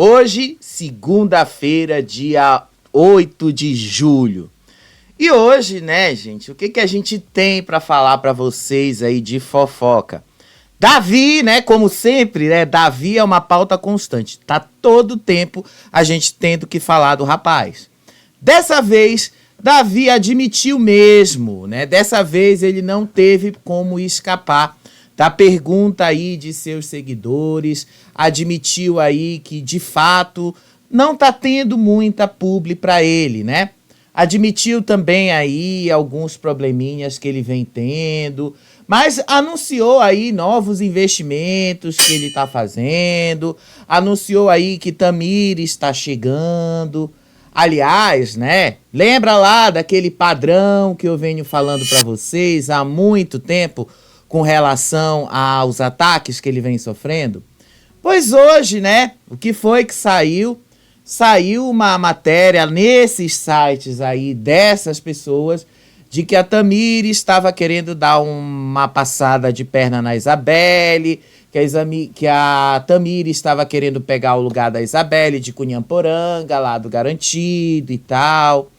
Hoje, segunda-feira, dia 8 de julho. E hoje, né, gente, o que a gente tem para falar para vocês aí de fofoca? Davi, né, como sempre, né, Davi é uma pauta constante. Tá todo tempo a gente tendo que falar do rapaz. Dessa vez, Davi admitiu mesmo, né? Dessa vez ele não teve como escapar da pergunta aí de seus seguidores, admitiu aí que de fato não tá tendo muita publi para ele, né? Admitiu também aí alguns probleminhas que ele vem tendo, mas anunciou aí novos investimentos que ele tá fazendo, anunciou aí que Tamires está chegando. Aliás, né? Lembra lá daquele padrão que eu venho falando para vocês há muito tempo com relação aos ataques que ele vem sofrendo? Pois hoje, né? O que foi que saiu? Saiu uma matéria nesses sites aí dessas pessoas de que a Tamires estava querendo dar uma passada de perna na Isabelle, que a Tamires estava querendo pegar o lugar da Isabelle de Cunhamporanga, lá do Garantido e tal.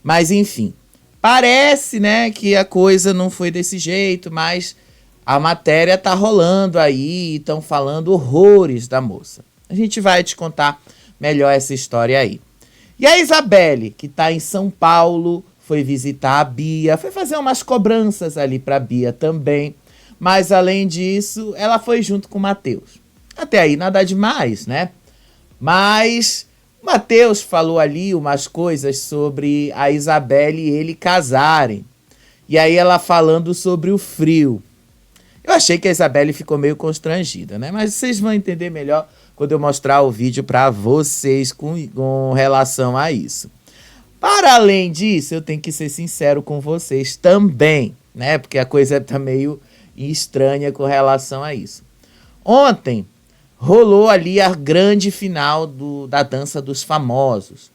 Mas enfim, parece, né, que a coisa não foi desse jeito, mas a matéria tá rolando aí e estão falando horrores da moça. A gente vai te contar melhor essa história aí. E a Isabelle, que tá em São Paulo, foi visitar a Bia, foi fazer umas cobranças ali pra Bia também. Mas além disso, ela foi junto com o Matheus. Até aí nada demais, né? Mas o Matheus falou ali umas coisas sobre a Isabelle e ele casarem. E aí ela falando sobre o frio. Eu achei que a Isabelle ficou meio constrangida, né? Mas vocês vão entender melhor quando eu mostrar o vídeo para vocês com relação a isso. Para além disso, eu tenho que ser sincero com vocês também, né? Porque a coisa tá meio estranha com relação a isso. Ontem rolou ali a grande final da Dança dos Famosos.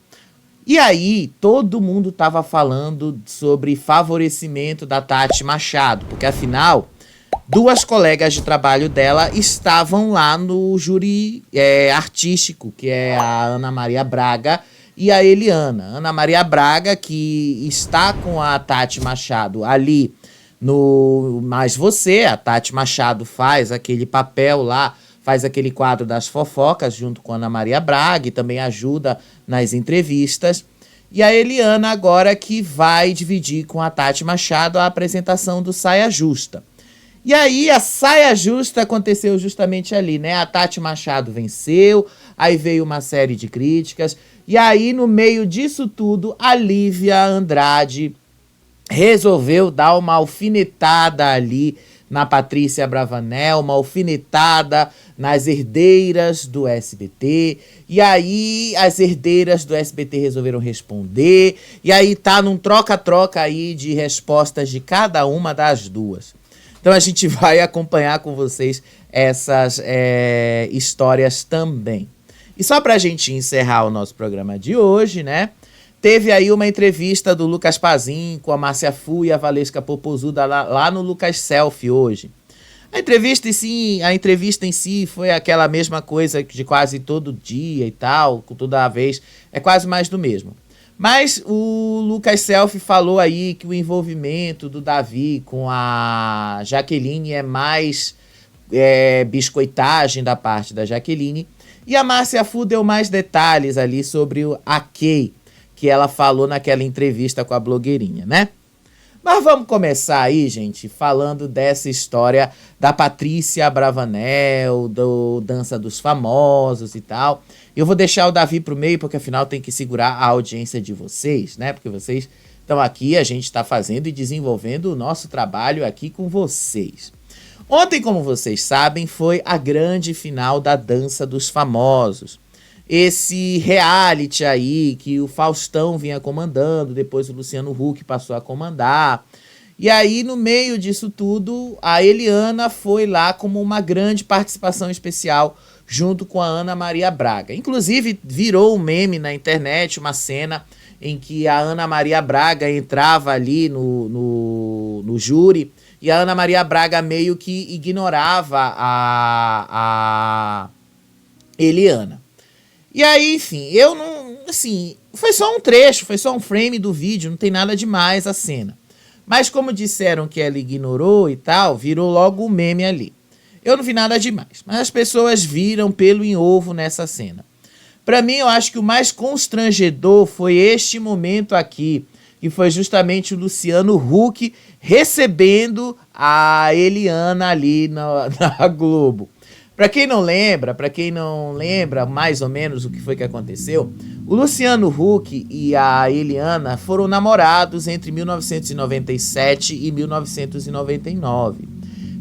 E aí todo mundo tava falando sobre favorecimento da Tati Machado, porque afinal duas colegas de trabalho dela estavam lá no júri artístico, que é a Ana Maria Braga e a Eliana. Ana Maria Braga, que está com a Tati Machado ali no Mas Você, a Tati Machado faz aquele papel lá, faz aquele quadro das fofocas junto com a Ana Maria Braga e também ajuda nas entrevistas. E a Eliana agora que vai dividir com a Tati Machado a apresentação do Saia Justa. E aí a Saia Justa aconteceu justamente ali, né? A Tati Machado venceu, aí veio uma série de críticas, e aí no meio disso tudo, a Lívia Andrade resolveu dar uma alfinetada ali na Patrícia Bravanel, uma alfinetada nas herdeiras do SBT, e aí as herdeiras do SBT resolveram responder, e aí tá num troca-troca aí de respostas de cada uma das duas. Então a gente vai acompanhar com vocês essas histórias também. E só pra gente encerrar o nosso programa de hoje, né? Teve aí uma entrevista do Lucas Pazin com a Márcia Fu e a Valesca Popozuda lá no Lucas Selfie hoje. A entrevista em si foi aquela mesma coisa de quase todo dia e tal, toda vez, é quase mais do mesmo. Mas o Lucas Selfie falou aí que o envolvimento do Davi com a Jaqueline é mais biscoitagem da parte da Jaqueline. E a Márcia Fu deu mais detalhes ali sobre a Kay, que ela falou naquela entrevista com a blogueirinha, né? Mas vamos começar aí, gente, falando dessa história da Patrícia Bravanel, do Dança dos Famosos e tal. Eu vou deixar o Davi pro meio, porque afinal tem que segurar a audiência de vocês, né? Porque vocês estão aqui, a gente está fazendo e desenvolvendo o nosso trabalho aqui com vocês. Ontem, como vocês sabem, foi a grande final da Dança dos Famosos. Esse reality aí que o Faustão vinha comandando, depois o Luciano Huck passou a comandar. E aí, no meio disso tudo, a Eliana foi lá como uma grande participação especial junto com a Ana Maria Braga. Inclusive, virou um meme na internet, uma cena em que a Ana Maria Braga entrava ali no júri e a Ana Maria Braga meio que ignorava a Eliana. E aí, enfim, eu não, assim, foi só um trecho, foi só um frame do vídeo, não tem nada demais a cena. Mas como disseram que ela ignorou e tal, virou logo um meme ali. Eu não vi nada demais, mas as pessoas viram pelo em ovo nessa cena. Pra mim, eu acho que o mais constrangedor foi este momento aqui, que foi justamente o Luciano Huck recebendo a Eliana ali na Globo. Pra quem não lembra mais ou menos o que foi que aconteceu, o Luciano Huck e a Eliana foram namorados entre 1997 e 1999.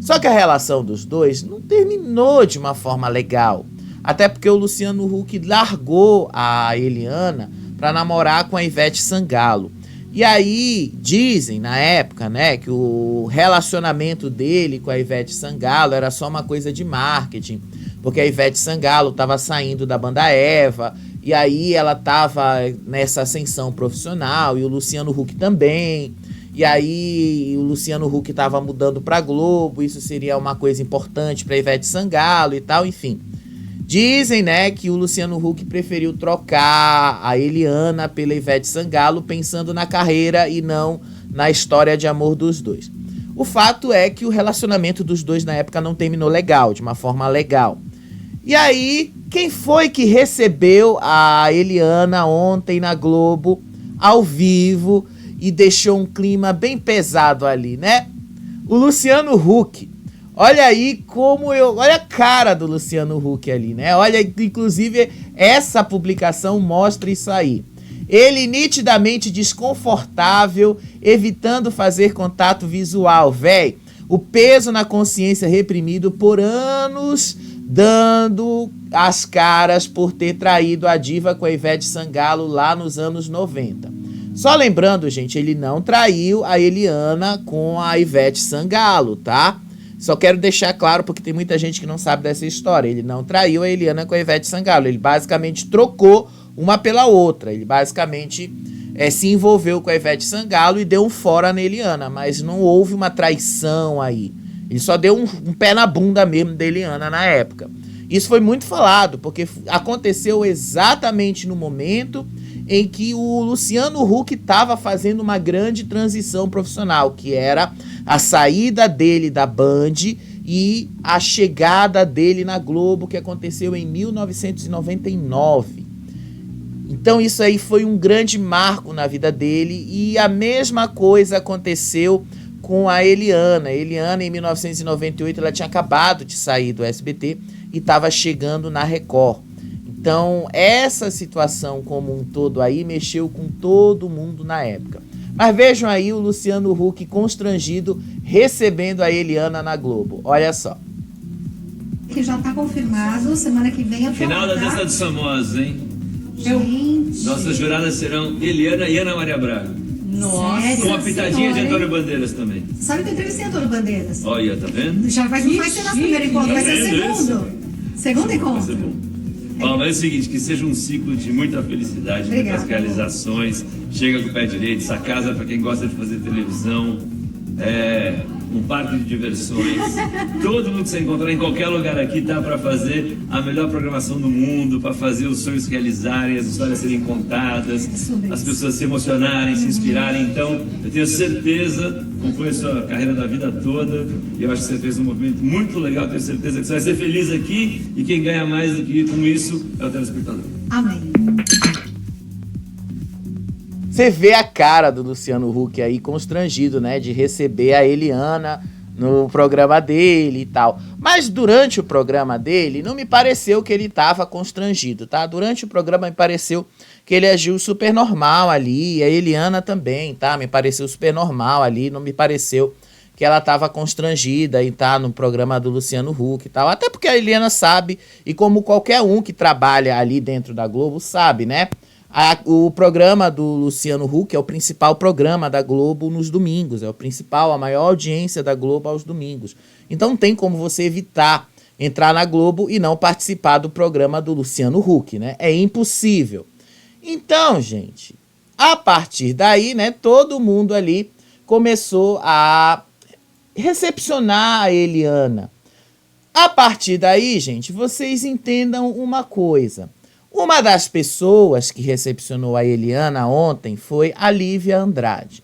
Só que a relação dos dois não terminou de uma forma legal. Até porque o Luciano Huck largou a Eliana para namorar com a Ivete Sangalo. E aí, dizem na época, né, que o relacionamento dele com a Ivete Sangalo era só uma coisa de marketing, porque a Ivete Sangalo estava saindo da banda Eva, e aí ela estava nessa ascensão profissional, e o Luciano Huck também, e aí o Luciano Huck estava mudando para Globo, isso seria uma coisa importante para a Ivete Sangalo e tal, enfim. Dizem, né, que o Luciano Huck preferiu trocar a Eliana pela Ivete Sangalo pensando na carreira e não na história de amor dos dois. O fato é que o relacionamento dos dois na época não terminou legal, de uma forma legal. E aí, quem foi que recebeu a Eliana ontem na Globo, ao vivo, e deixou um clima bem pesado ali, né? O Luciano Huck. Olha aí olha a cara do Luciano Huck ali, né? Olha, inclusive, essa publicação mostra isso aí. Ele nitidamente desconfortável, evitando fazer contato visual, véi. O peso na consciência reprimido por anos, dando as caras por ter traído a diva com a Ivete Sangalo lá nos anos 90. Só lembrando, gente, ele não traiu a Eliana com a Ivete Sangalo, tá? Só quero deixar claro, porque tem muita gente que não sabe dessa história. Ele não traiu a Eliana com a Ivete Sangalo. Ele basicamente trocou uma pela outra. Ele basicamente se envolveu com a Ivete Sangalo e deu um fora na Eliana. Mas não houve uma traição aí. Ele só deu um pé na bunda mesmo da Eliana na época. Isso foi muito falado, porque aconteceu exatamente no momento em que o Luciano Huck estava fazendo uma grande transição profissional, que era a saída dele da Band e a chegada dele na Globo, que aconteceu em 1999. Então isso aí foi um grande marco na vida dele, e a mesma coisa aconteceu com a Eliana. A Eliana, em 1998, ela tinha acabado de sair do SBT e estava chegando na Record. Então, essa situação como um todo aí mexeu com todo mundo na época. Mas vejam aí o Luciano Huck constrangido recebendo a Eliana na Globo. Olha só. Que já está confirmado, semana que vem... Final da dança dos famosos, hein? Gente... Nossas juradas serão Eliana e Ana Maria Braga. Nossa. Sério? Com a pitadinha de Antônio Bandeiras também. Sabe que eu entrevistei Antônio Bandeiras? Olha, tá vendo? Já vai ser nosso primeiro encontro, vai ser segundo. Segundo encontro. Vai ser bom. Ó, mas é o seguinte, que seja um ciclo de muita felicidade, muitas realizações. Chega com o pé direito, essa casa para quem gosta de fazer televisão, um parque de diversões. Todo mundo que você encontrar em qualquer lugar aqui tá para fazer a melhor programação do mundo, para fazer os sonhos se realizarem, as histórias serem contadas, as pessoas se emocionarem, se inspirarem. Então, eu tenho certeza, acompanho a sua carreira da vida toda, e eu acho que você fez um movimento muito legal. Tenho certeza que você vai ser feliz aqui, e quem ganha mais do que com isso é o telespectador. Amém. Você vê a cara do Luciano Huck aí constrangido, né, de receber a Eliana no programa dele e tal. Mas durante o programa dele, não me pareceu que ele estava constrangido, tá? Durante o programa me pareceu que ele agiu super normal ali, a Eliana também, tá? Me pareceu super normal ali, não me pareceu que ela estava constrangida em estar no programa do Luciano Huck e tal. Até porque a Eliana sabe, e como qualquer um que trabalha ali dentro da Globo sabe, né? O programa do Luciano Huck é o principal programa da Globo nos domingos, é o principal, a maior audiência da Globo aos domingos. Então não tem como você evitar entrar na Globo e não participar do programa do Luciano Huck, né? É impossível. Então, gente, a partir daí, né, todo mundo ali começou a recepcionar a Eliana. A partir daí, gente, vocês entendam uma coisa. Uma das pessoas que recepcionou a Eliana ontem foi a Lívia Andrade.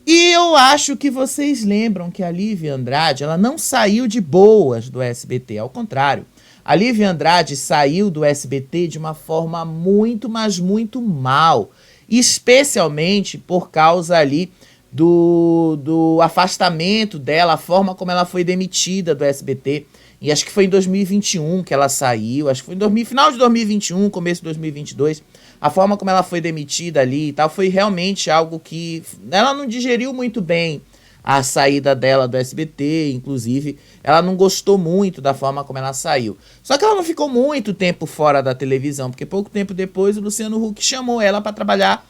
E eu acho que vocês lembram que a Lívia Andrade, ela não saiu de boas do SBT, ao contrário. A Lívia Andrade saiu do SBT de uma forma muito, mas muito mal, especialmente por causa ali do afastamento dela, a forma como ela foi demitida do SBT. E acho que foi em 2021 que ela saiu, acho que foi no final de 2021, começo de 2022, a forma como ela foi demitida ali e tal, foi realmente algo que ela não digeriu muito bem a saída dela do SBT, inclusive ela não gostou muito da forma como ela saiu. Só que ela não ficou muito tempo fora da televisão, porque pouco tempo depois o Luciano Huck chamou ela para trabalhar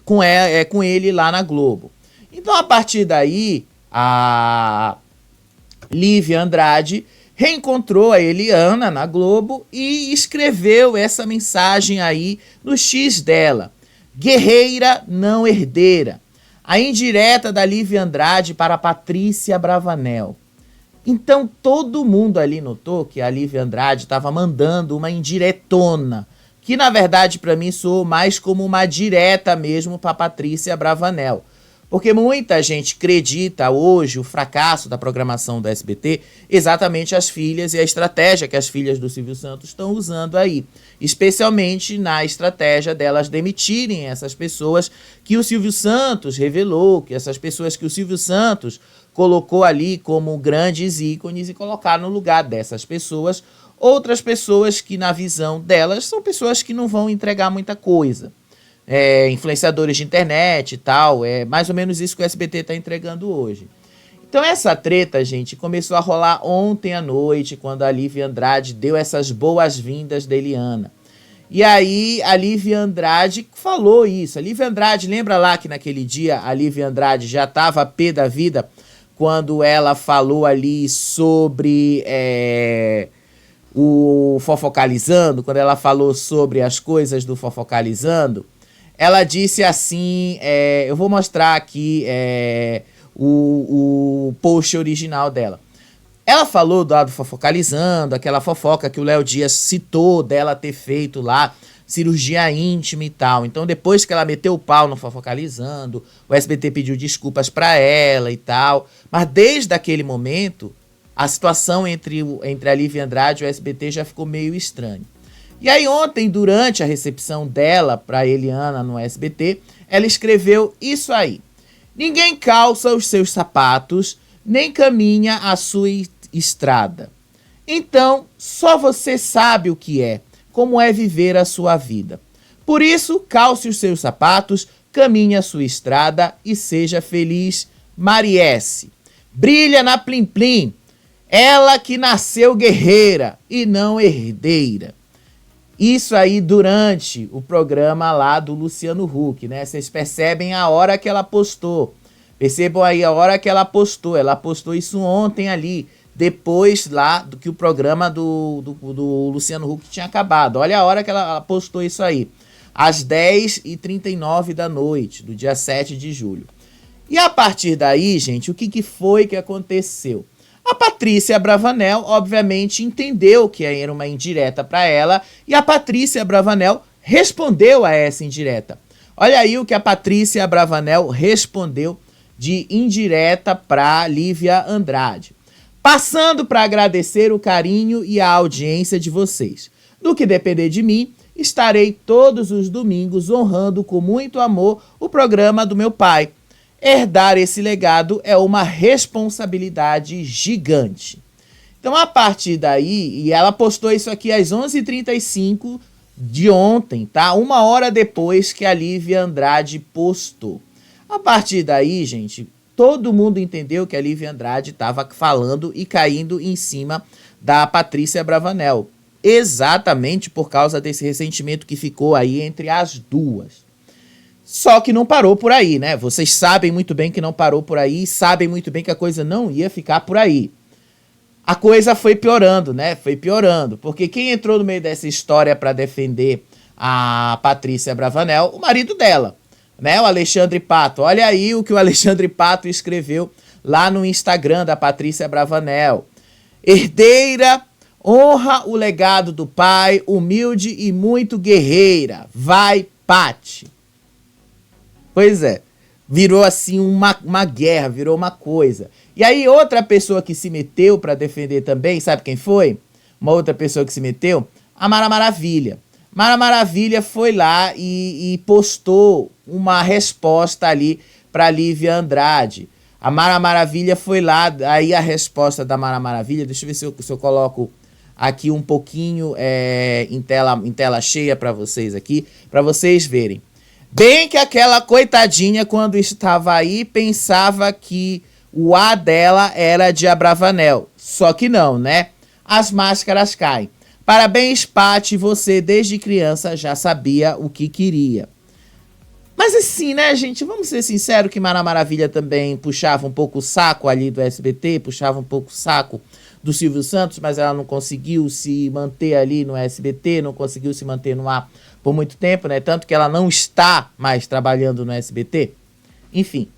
com ele lá na Globo. Então a partir daí, a Lívia Andrade reencontrou a Eliana na Globo e escreveu essa mensagem aí no X dela. Guerreira, não herdeira. A indireta da Lívia Andrade para a Patrícia Bravanel. Então todo mundo ali notou que a Lívia Andrade estava mandando uma indiretona, que na verdade para mim soou mais como uma direta mesmo para Patrícia Bravanel. Porque muita gente acredita hoje o fracasso da programação do SBT exatamente as filhas e a estratégia que as filhas do Silvio Santos estão usando aí. Especialmente na estratégia delas demitirem essas pessoas que o Silvio Santos revelou, que essas pessoas que o Silvio Santos colocou ali como grandes ícones e colocar no lugar dessas pessoas outras pessoas que na visão delas são pessoas que não vão entregar muita coisa. Influenciadores de internet e tal, é mais ou menos isso que o SBT está entregando hoje. Então essa treta, gente, começou a rolar ontem à noite, quando a Lívia Andrade deu essas boas-vindas da Eliana. E aí a Lívia Andrade falou isso. A Lívia Andrade, lembra lá que naquele dia a Lívia Andrade já estava pé da vida, quando ela falou ali sobre o Fofocalizando, quando ela falou sobre as coisas do Fofocalizando? Ela disse assim, eu vou mostrar aqui o post original dela. Ela falou do Fofocalizando, aquela fofoca que o Léo Dias citou dela ter feito lá, cirurgia íntima e tal. Então depois que ela meteu o pau no Fofocalizando, o SBT pediu desculpas pra ela e tal. Mas desde aquele momento, a situação entre a Lívia Andrade e o SBT já ficou meio estranha. E aí ontem, durante a recepção dela para Eliana no SBT, ela escreveu isso aí. Ninguém calça os seus sapatos, nem caminha a sua estrada. Então, só você sabe o que é, como é viver a sua vida. Por isso, calce os seus sapatos, caminhe a sua estrada e seja feliz, Mariesse. Brilha na Plim Plim, ela que nasceu guerreira e não herdeira. Isso aí durante o programa lá do Luciano Huck, né? Vocês percebem a hora que ela postou. Percebam aí a hora que ela postou. Ela postou isso ontem ali, depois lá do que o programa do Luciano Huck tinha acabado. Olha a hora que ela postou isso aí. Às 10h39 da noite, do dia 7 de julho. E a partir daí, gente, o que foi que aconteceu? A Patrícia Bravanel, obviamente, entendeu que era uma indireta para ela e a Patrícia Bravanel respondeu a essa indireta. Olha aí o que a Patrícia Bravanel respondeu de indireta para Lívia Andrade. Passando para agradecer o carinho e a audiência de vocês. No que depender de mim, estarei todos os domingos honrando com muito amor o programa do meu pai. Herdar esse legado é uma responsabilidade gigante. Então, a partir daí, e ela postou isso aqui às 11h35 de ontem, tá? 1 hora depois que a Lívia Andrade postou. A partir daí, gente, todo mundo entendeu que a Lívia Andrade estava falando e caindo em cima da Patrícia Bravanel. Exatamente por causa desse ressentimento que ficou aí entre as duas. Só que não parou por aí, né? Vocês sabem muito bem que não parou por aí, sabem muito bem que a coisa não ia ficar por aí. A coisa foi piorando, né? Foi piorando, porque quem entrou no meio dessa história para defender a Patrícia Bravanel, o marido dela, né? O Alexandre Pato. Olha aí o que o Alexandre Pato escreveu lá no Instagram da Patrícia Bravanel. Herdeira, Honra o legado do pai, humilde e muito guerreira. Vai, Paty. Pois é, virou assim uma guerra, virou uma coisa. E aí outra pessoa que se meteu para defender também, sabe quem foi? Uma outra pessoa que se meteu? A Mara Maravilha. Mara Maravilha foi lá e postou uma resposta ali para Lívia Andrade. A Mara Maravilha foi lá, aí a resposta da Mara Maravilha, deixa eu ver se eu coloco aqui um pouquinho em tela cheia para vocês aqui, para vocês verem. Bem que aquela coitadinha, quando estava aí, pensava que o A dela era de Abravanel. Só que não, né? As máscaras caem. Parabéns, Paty, você desde criança já sabia o que queria. Mas assim, né, gente, vamos ser sinceros que Mara Maravilha também puxava um pouco o saco ali do SBT, puxava um pouco o saco do Silvio Santos, mas ela não conseguiu se manter ali no SBT, não conseguiu se manter no ar por muito tempo, né? Tanto que ela não está mais trabalhando no SBT. Enfim.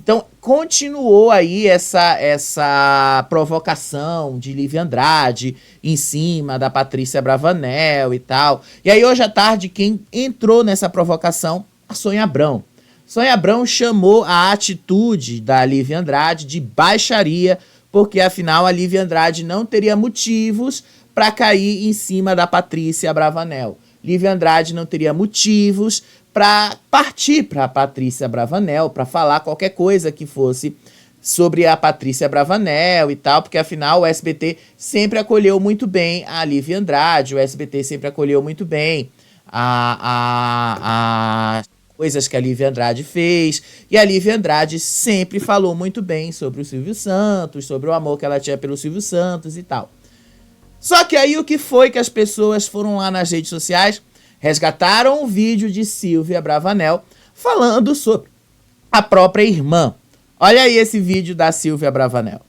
Então, continuou aí essa provocação de Lívia Andrade em cima da Patrícia Bravanel e tal. E aí, hoje à tarde, quem entrou nessa provocação? A Sônia Abrão. Sônia Abrão chamou a atitude da Lívia Andrade de baixaria, porque afinal a Lívia Andrade não teria motivos para cair em cima da Patrícia Bravanel. Lívia Andrade não teria motivos para partir para a Patrícia Bravanel, para falar qualquer coisa que fosse sobre a Patrícia Bravanel e tal, porque afinal o SBT sempre acolheu muito bem a Lívia Andrade, o SBT sempre acolheu muito bem a coisas que a Lívia Andrade fez, e a Lívia Andrade sempre falou muito bem sobre o Silvio Santos, sobre o amor que ela tinha pelo Silvio Santos e tal. Só que aí o que foi que as pessoas foram lá nas redes sociais, resgataram um vídeo de Silvia Bravanel falando sobre a própria irmã. Olha aí esse vídeo da Silvia Bravanel.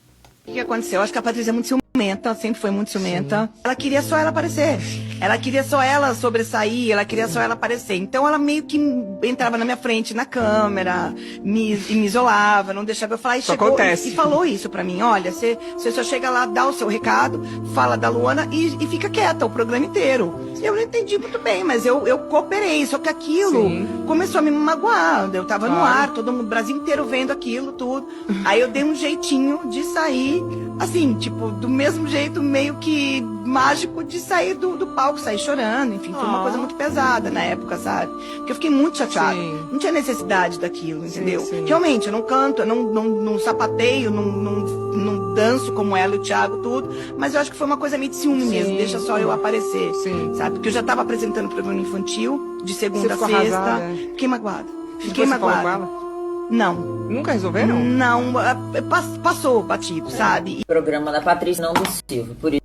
O que aconteceu? Eu acho que a Patrícia é muito ciumenta, sempre foi muito ciumenta. Sim. Ela queria só ela aparecer. Ela queria só ela sobressair, ela queria só ela aparecer. Então ela meio que entrava na minha frente, na câmera, me isolava, não deixava eu falar. E chegou e falou isso pra mim. Olha, você só chega lá, dá o seu recado, fala da Luana e fica quieta o programa inteiro. Eu não entendi muito bem, mas eu cooperei. Só que aquilo começou a me magoar. Eu tava no ar, todo mundo, o Brasil inteiro vendo aquilo, tudo. Aí eu dei um jeitinho de sair, assim, tipo, do mesmo jeito meio que mágico de sair do palco, sair chorando, enfim, foi uma coisa muito pesada na época, sabe? Porque eu fiquei muito chateada. Não tinha necessidade daquilo, entendeu? Realmente, eu não canto, eu não sapateio, não danço como ela e o Thiago, tudo, mas eu acho que foi uma coisa meio de ciúme mesmo, deixa só eu aparecer, sabe? Porque eu já tava apresentando programa infantil, de segunda a sexta, fiquei magoada. Fiquei magoada. Não. Nunca resolveram? Não, passou batido, sabe? Programa da Patrícia, não do Silvio, por isso.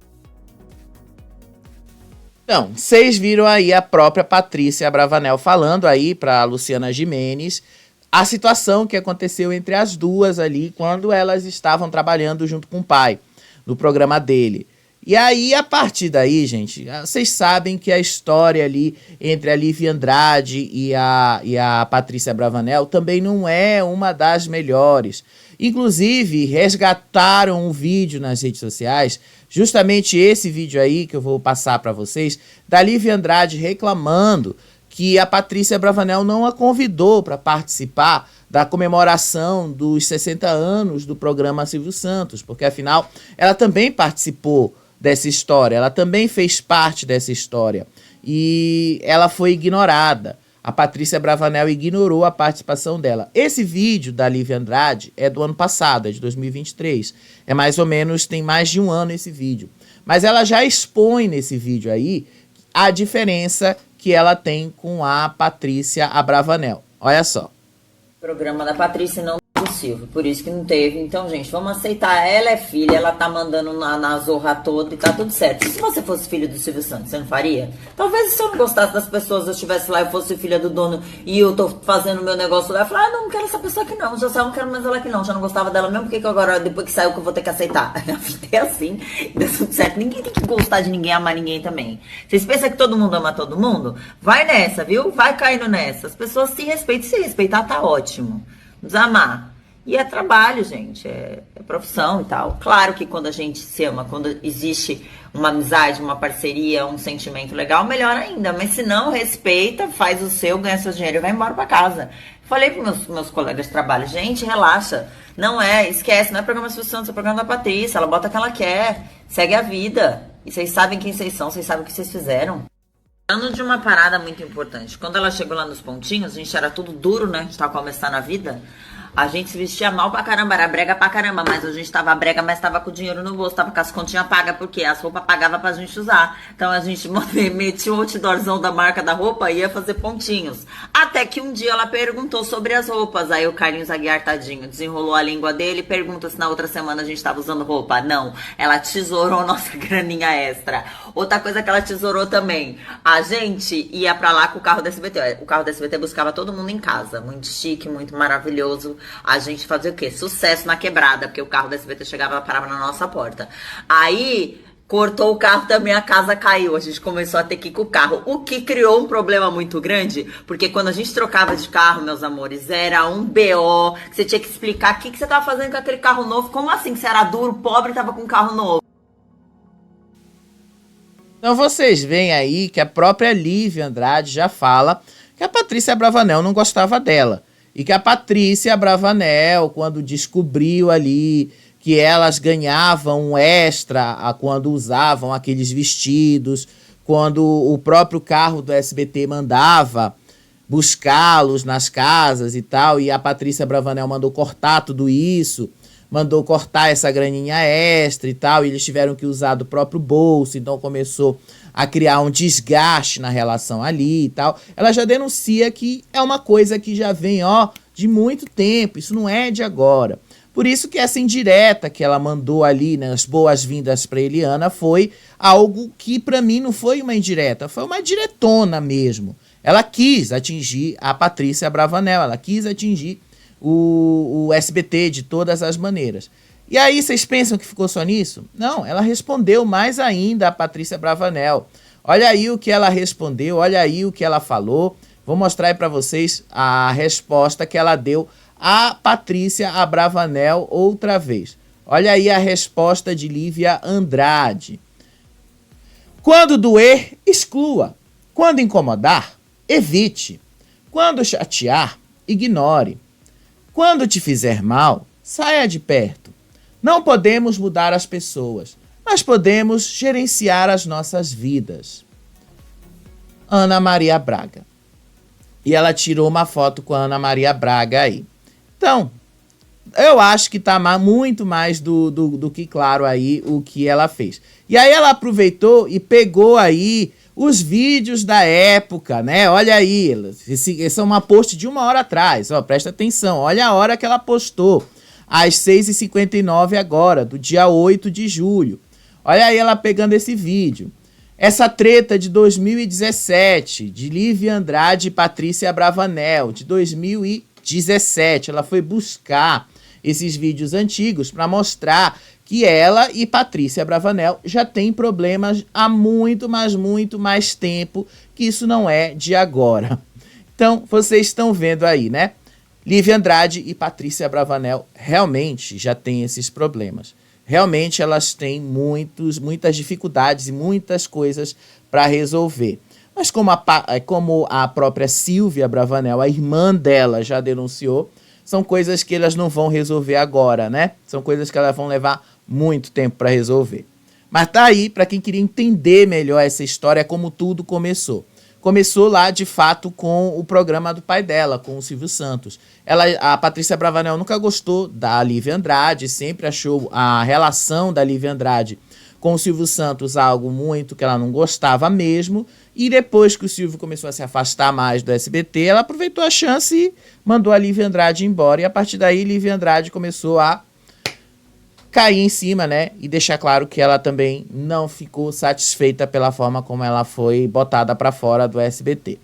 Então, vocês viram aí a própria Patrícia Bravanel falando aí pra Luciana Gimenez a situação que aconteceu entre as duas ali quando elas estavam trabalhando junto com o pai no programa dele. E aí, a partir daí, gente, vocês sabem que a história ali entre a Lívia Andrade e a Patrícia Bravanel também não é uma das melhores. Inclusive, resgataram um vídeo nas redes sociais, justamente esse vídeo aí que eu vou passar para vocês, da Lívia Andrade reclamando que a Patrícia Bravanel não a convidou para participar da comemoração dos 60 anos do programa Silvio Santos, porque afinal ela também participou dessa história, ela também fez parte dessa história e ela foi ignorada. A Patrícia Bravanel ignorou a participação dela. Esse vídeo da Lívia Andrade é do ano passado, é de 2023. É mais ou menos, tem mais de um ano esse vídeo. Mas ela já expõe nesse vídeo aí a diferença que ela tem com a Patrícia Bravanel. Olha só. Programa da Patrícia, não do Silvio, por isso que não teve. Então, gente, vamos aceitar. Ela é filha, ela tá mandando na zorra toda e tá tudo certo. E se você fosse filho do Silvio Santos, você não faria? Talvez se eu não gostasse das pessoas, eu estivesse lá e fosse filha do dono e eu tô fazendo meu negócio lá, eu falar, não quero essa pessoa aqui não, já sei, eu não quero mais ela aqui não, já não gostava dela mesmo, porque que agora, depois que saiu, que eu vou ter que aceitar? A vida é assim, deu tudo certo. Ninguém tem que gostar de ninguém, amar ninguém também. Vocês pensam que todo mundo ama todo mundo? Vai nessa, viu? Vai caindo nessa. As pessoas se respeitam, se respeitar tá ótimo. Desamar. E é trabalho, gente, é profissão e tal. Claro que quando a gente se ama, quando existe uma amizade, uma parceria, um sentimento legal, melhor ainda. Mas se não, respeita, faz o seu, ganha seu dinheiro e vai embora pra casa. Falei pros meus colegas de trabalho, gente, relaxa. Não é, esquece, não é programa Silvio Santos, é programa da Patrícia. Ela bota o que ela quer, segue a vida. E vocês sabem quem vocês são, vocês sabem o que vocês fizeram. Falando de uma parada muito importante, quando ela chegou lá nos pontinhos, a gente era tudo duro, né? A gente tava começando a vida. A gente se vestia mal pra caramba, era brega pra caramba, mas a gente tava brega, mas tava com o dinheiro no bolso, tava com as continhas pagas, porque as roupas pagavam pra gente usar. Então a gente metia o outdoorzão da marca da roupa e ia fazer pontinhos. Até que um dia ela perguntou sobre as roupas, aí o Carlinhos Aguiar, tadinho, desenrolou a língua dele e pergunta se na outra semana a gente tava usando roupa. Não, ela tesourou nossa graninha extra. Outra coisa que ela tesourou também, a gente ia pra lá com o carro da SBT. O carro da SBT buscava todo mundo em casa, muito chique, muito maravilhoso. A gente fazia o quê? Sucesso na quebrada, porque o carro da SBT chegava e parava na nossa porta. Aí, cortou o carro também, a casa caiu. A gente começou a ter que ir com o carro. O que criou um problema muito grande, porque quando a gente trocava de carro, meus amores, era um BO. Você tinha que explicar o que você tava fazendo com aquele carro novo. Como assim? Você era duro, pobre e tava com um carro novo? Então vocês veem aí que a própria Lívia Andrade já fala que a Patrícia Abravanel não gostava dela. E que a Patrícia Abravanel, quando descobriu ali que elas ganhavam um extra quando usavam aqueles vestidos, quando o próprio carro do SBT mandava buscá-los nas casas e tal, e a Patrícia Abravanel mandou cortar tudo isso, mandou cortar essa graninha extra e tal, e eles tiveram que usar do próprio bolso, então começou a criar um desgaste na relação ali e tal. Ela já denuncia que é uma coisa que já vem, de muito tempo, isso não é de agora. Por isso que essa indireta que ela mandou ali, né, as boas-vindas para Eliana, foi algo que para mim não foi uma indireta, foi uma diretona mesmo. Ela quis atingir a Patrícia Abravanel, ela quis atingir o SBT de todas as maneiras. E aí, vocês pensam que ficou só nisso? Não, ela respondeu mais ainda a Patrícia Abravanel. Olha aí o que ela respondeu, olha aí o que ela falou. Vou mostrar aí para vocês a resposta que ela deu a Patrícia Abravanel outra vez. Olha aí a resposta de Lívia Andrade. Quando doer, exclua. Quando incomodar, evite. Quando chatear, ignore. Quando te fizer mal, saia de perto. Não podemos mudar as pessoas, mas podemos gerenciar as nossas vidas. Ana Maria Braga. E ela tirou uma foto com a Ana Maria Braga aí. Então, eu acho que tá muito mais do que claro aí o que ela fez. E aí ela aproveitou e pegou aí os vídeos da época, né? Olha aí, esse é uma post de 1 hora atrás, presta atenção. Olha a hora que ela postou, às 6h59 agora, do dia 8 de julho. Olha aí ela pegando esse vídeo. Essa treta de 2017, de Lívia Andrade e Patrícia Abravanel, de 2017. Ela foi buscar esses vídeos antigos para mostrar que ela e Patrícia Abravanel já têm problemas há muito mais tempo, que isso não é de agora. Então, vocês estão vendo aí, né? Lívia Andrade e Patrícia Abravanel realmente já têm esses problemas. Realmente elas têm muitas dificuldades e muitas coisas para resolver. Mas como a própria Silvia Abravanel, a irmã dela, já denunciou, são coisas que elas não vão resolver agora, né? São coisas que elas vão levar muito tempo para resolver. Mas tá aí para quem queria entender melhor essa história, como tudo começou. Começou lá, de fato, com o programa do pai dela, com o Silvio Santos. A Patrícia Abravanel nunca gostou da Lívia Andrade, sempre achou a relação da Lívia Andrade com o Silvio Santos algo muito que ela não gostava mesmo. E depois que o Silvio começou a se afastar mais do SBT, ela aproveitou a chance e mandou a Lívia Andrade embora. E a partir daí, Lívia Andrade começou a cair em cima, né? E deixar claro que ela também não ficou satisfeita pela forma como ela foi botada para fora do SBT.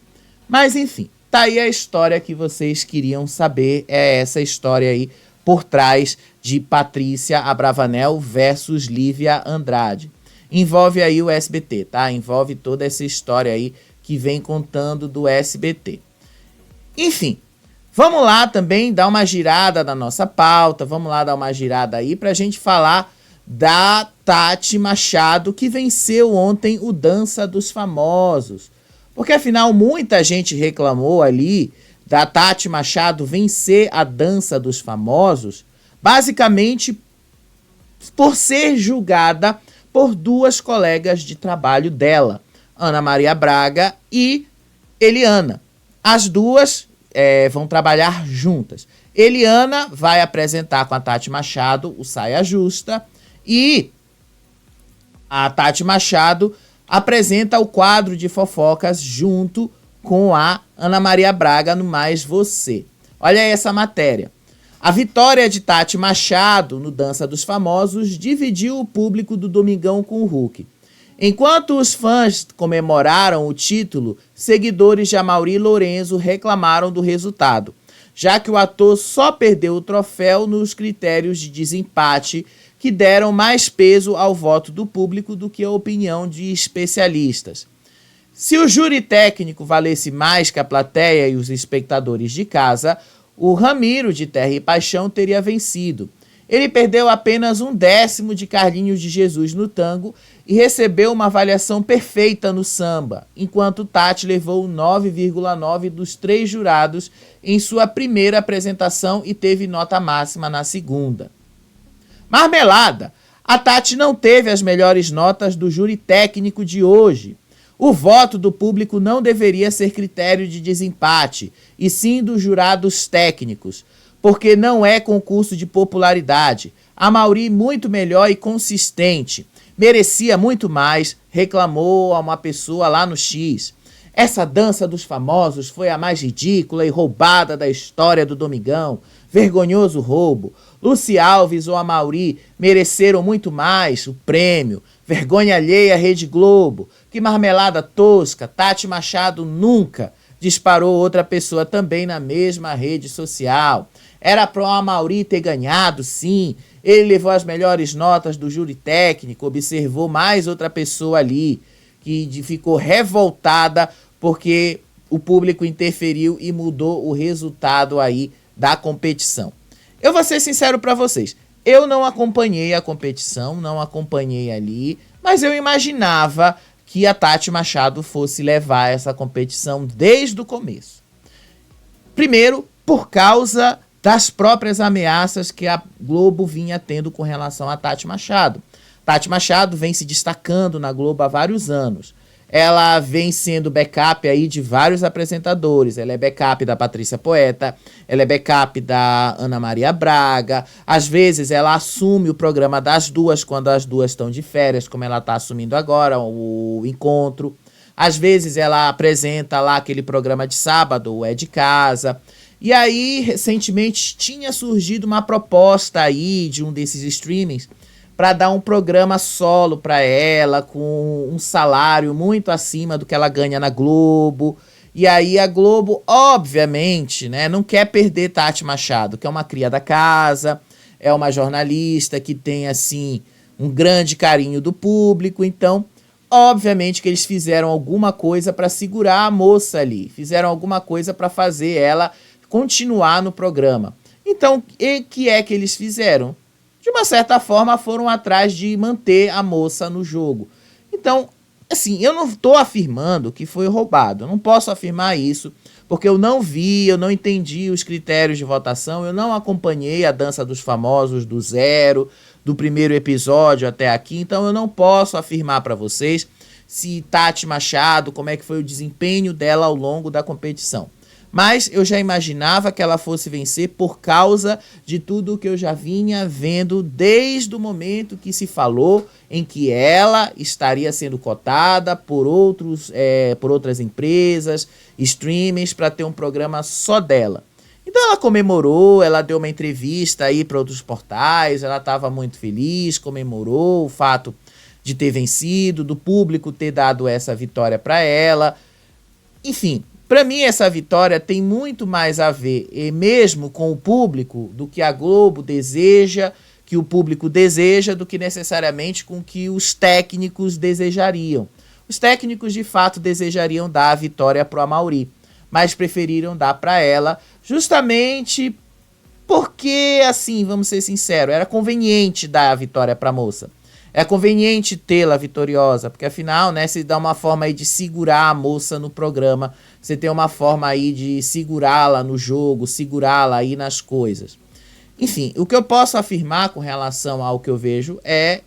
Mas enfim, tá aí a história que vocês queriam saber. É essa história aí por trás de Patrícia Abravanel versus Lívia Andrade. Envolve aí o SBT, tá? Envolve toda essa história aí que vem contando do SBT. Enfim, Vamos lá também dar uma girada na nossa pauta, vamos lá dar uma girada aí pra gente falar da Tati Machado, que venceu ontem o Dança dos Famosos. Porque afinal muita gente reclamou ali da Tati Machado vencer a Dança dos Famosos, basicamente por ser julgada por duas colegas de trabalho dela, Ana Maria Braga e Eliana. As duas vão trabalhar juntas. Eliana vai apresentar com a Tati Machado o Saia Justa e a Tati Machado apresenta o quadro de fofocas junto com a Ana Maria Braga no Mais Você. Olha aí essa matéria. A vitória de Tati Machado no Dança dos Famosos dividiu o público do Domingão com o Hulk. Enquanto os fãs comemoraram o título, seguidores de Amaury Lourenço reclamaram do resultado, já que o ator só perdeu o troféu nos critérios de desempate que deram mais peso ao voto do público do que a opinião de especialistas. Se o júri técnico valesse mais que a plateia e os espectadores de casa, o Ramiro de Terra e Paixão teria vencido. Ele perdeu apenas 1/10 de Carlinhos de Jesus no tango e recebeu uma avaliação perfeita no samba, enquanto Tati levou 9,9 dos 3 jurados em sua primeira apresentação e teve nota máxima na segunda. Marmelada, a Tati não teve as melhores notas do júri técnico de hoje. O voto do público não deveria ser critério de desempate, e sim dos jurados técnicos, porque não é concurso de popularidade. Amaury muito melhor e consistente. Merecia muito mais, reclamou a uma pessoa lá no X. Essa Dança dos Famosos foi a mais ridícula e roubada da história do Domingão. Vergonhoso roubo. Lucy Alves ou Amaury mereceram muito mais o prêmio. Vergonha alheia à Rede Globo. Que marmelada tosca. Tati Machado nunca disparou outra pessoa também na mesma rede social. Era pro Amaury ter ganhado, sim. Ele levou as melhores notas do júri técnico, observou mais outra pessoa ali, que ficou revoltada porque o público interferiu e mudou o resultado aí da competição. Eu vou ser sincero para vocês, eu não acompanhei a competição, não acompanhei ali, mas eu imaginava que a Tati Machado fosse levar essa competição desde o começo. Primeiro, por causa das próprias ameaças que a Globo vinha tendo com relação a Tati Machado. Tati Machado vem se destacando na Globo há vários anos. Ela vem sendo backup aí de vários apresentadores. Ela é backup da Patrícia Poeta, ela é backup da Ana Maria Braga. Às vezes ela assume o programa das duas quando as duas estão de férias, como ela está assumindo agora, o Encontro. Às vezes ela apresenta lá aquele programa de sábado, o É de Casa. E aí, recentemente, tinha surgido uma proposta aí de um desses streamings para dar um programa solo para ela, com um salário muito acima do que ela ganha na Globo. E aí a Globo, obviamente, né, não quer perder Tati Machado, que é uma cria da casa, é uma jornalista que tem, assim, um grande carinho do público. Então, obviamente que eles fizeram alguma coisa para segurar a moça ali, fizeram alguma coisa para fazer ela continuar no programa. Então, o que é que eles fizeram? De uma certa forma, foram atrás de manter a moça no jogo. Então, assim, eu não estou afirmando que foi roubado. Eu não posso afirmar isso, porque eu não vi, eu não entendi os critérios de votação, eu não acompanhei a Dança dos Famosos do zero, do primeiro episódio até aqui, então eu não posso afirmar para vocês se Tati Machado, como é que foi o desempenho dela ao longo da competição. Mas eu já imaginava que ela fosse vencer por causa de tudo que eu já vinha vendo desde o momento que se falou em que ela estaria sendo cotada por outras empresas, streamers, para ter um programa só dela. Então ela comemorou, ela deu uma entrevista aí para outros portais, ela estava muito feliz, comemorou o fato de ter vencido, do público ter dado essa vitória para ela. Enfim, para mim essa vitória tem muito mais a ver mesmo com o público do que a Globo deseja, que o público deseja, do que necessariamente com o que os técnicos desejariam. Os técnicos de fato desejariam dar a vitória para o Amaury, mas preferiram dar para ela justamente porque, assim, vamos ser sinceros, era conveniente dar a vitória para a moça. É conveniente tê-la vitoriosa, porque afinal, né, você dá uma forma aí de segurar a moça no programa, você tem uma forma aí de segurá-la no jogo, segurá-la aí nas coisas. Enfim, o que eu posso afirmar com relação ao que eu vejo é,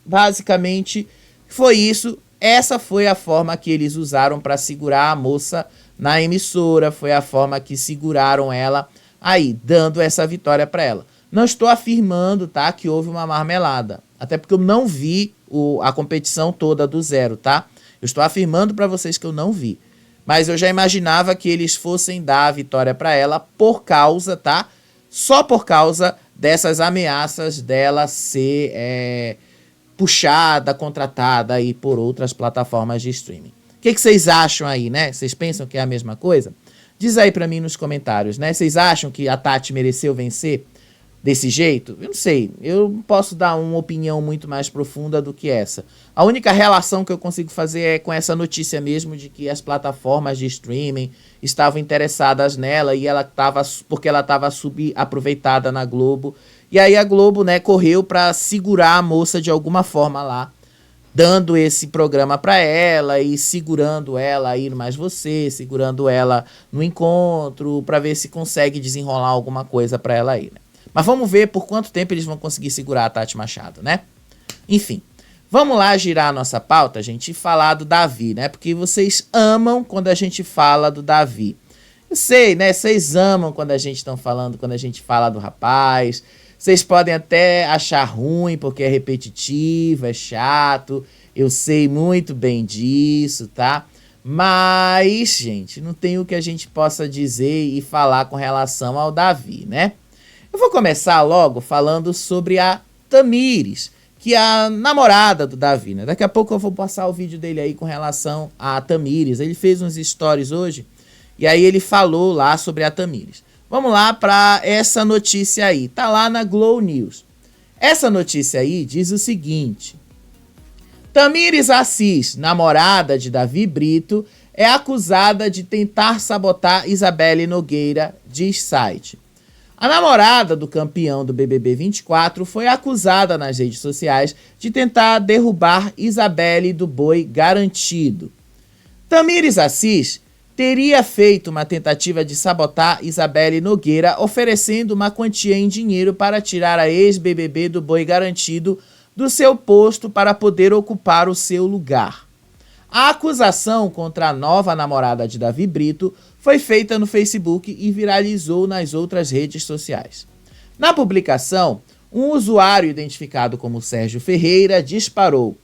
basicamente, foi isso. Essa foi a forma que eles usaram para segurar a moça na emissora, foi a forma que seguraram ela aí, dando essa vitória para ela. Não estou afirmando, tá, que houve uma marmelada, até porque eu não vi a competição toda do zero, tá? Eu estou afirmando para vocês que eu não vi, mas eu já imaginava que eles fossem dar a vitória para ela por causa, tá? Só por causa dessas ameaças dela ser puxada, contratada aí por outras plataformas de streaming. O que vocês acham aí, né? Vocês pensam que é a mesma coisa? Diz aí pra mim nos comentários, né? Vocês acham que a Tati mereceu vencer desse jeito? Eu não sei, eu não posso dar uma opinião muito mais profunda do que essa. A única relação que eu consigo fazer é com essa notícia mesmo de que as plataformas de streaming estavam interessadas nela e porque ela estava subaproveitada na Globo. E aí a Globo, né, correu para segurar a moça de alguma forma lá, dando esse programa para ela e segurando ela aí no Mais Você, segurando ela no encontro, para ver se consegue desenrolar alguma coisa para ela aí, né? Mas vamos ver por quanto tempo eles vão conseguir segurar a Tati Machado, né? Enfim, vamos lá girar a nossa pauta, gente, e falar do Davi, né? Porque vocês amam quando a gente fala do Davi. Eu sei, né? Vocês amam quando a gente fala do rapaz. Vocês podem até achar ruim porque é repetitivo, é chato. Eu sei muito bem disso, tá? Mas, gente, não tem o que a gente possa dizer e falar com relação ao Davi, né? Eu vou começar logo falando sobre a Tamires, que é a namorada do Davi, né? Daqui a pouco eu vou passar o vídeo dele aí com relação a Tamires. Ele fez uns stories hoje e aí ele falou lá sobre a Tamires. Vamos lá para essa notícia aí. Tá lá na Globo News. Essa notícia aí diz o seguinte: Tamires Assis, namorada de Davi Brito, é acusada de tentar sabotar Isabelle Nogueira, diz site. A namorada do campeão do BBB 24 foi acusada nas redes sociais de tentar derrubar Isabelle do Boi Garantido. Tamires Assis teria feito uma tentativa de sabotar Isabelle Nogueira, oferecendo uma quantia em dinheiro para tirar a ex-BBB do Boi Garantido do seu posto para poder ocupar o seu lugar. A acusação contra a nova namorada de Davi Brito foi feita no Facebook e viralizou nas outras redes sociais. Na publicação, um usuário identificado como Sérgio Ferreira disparou: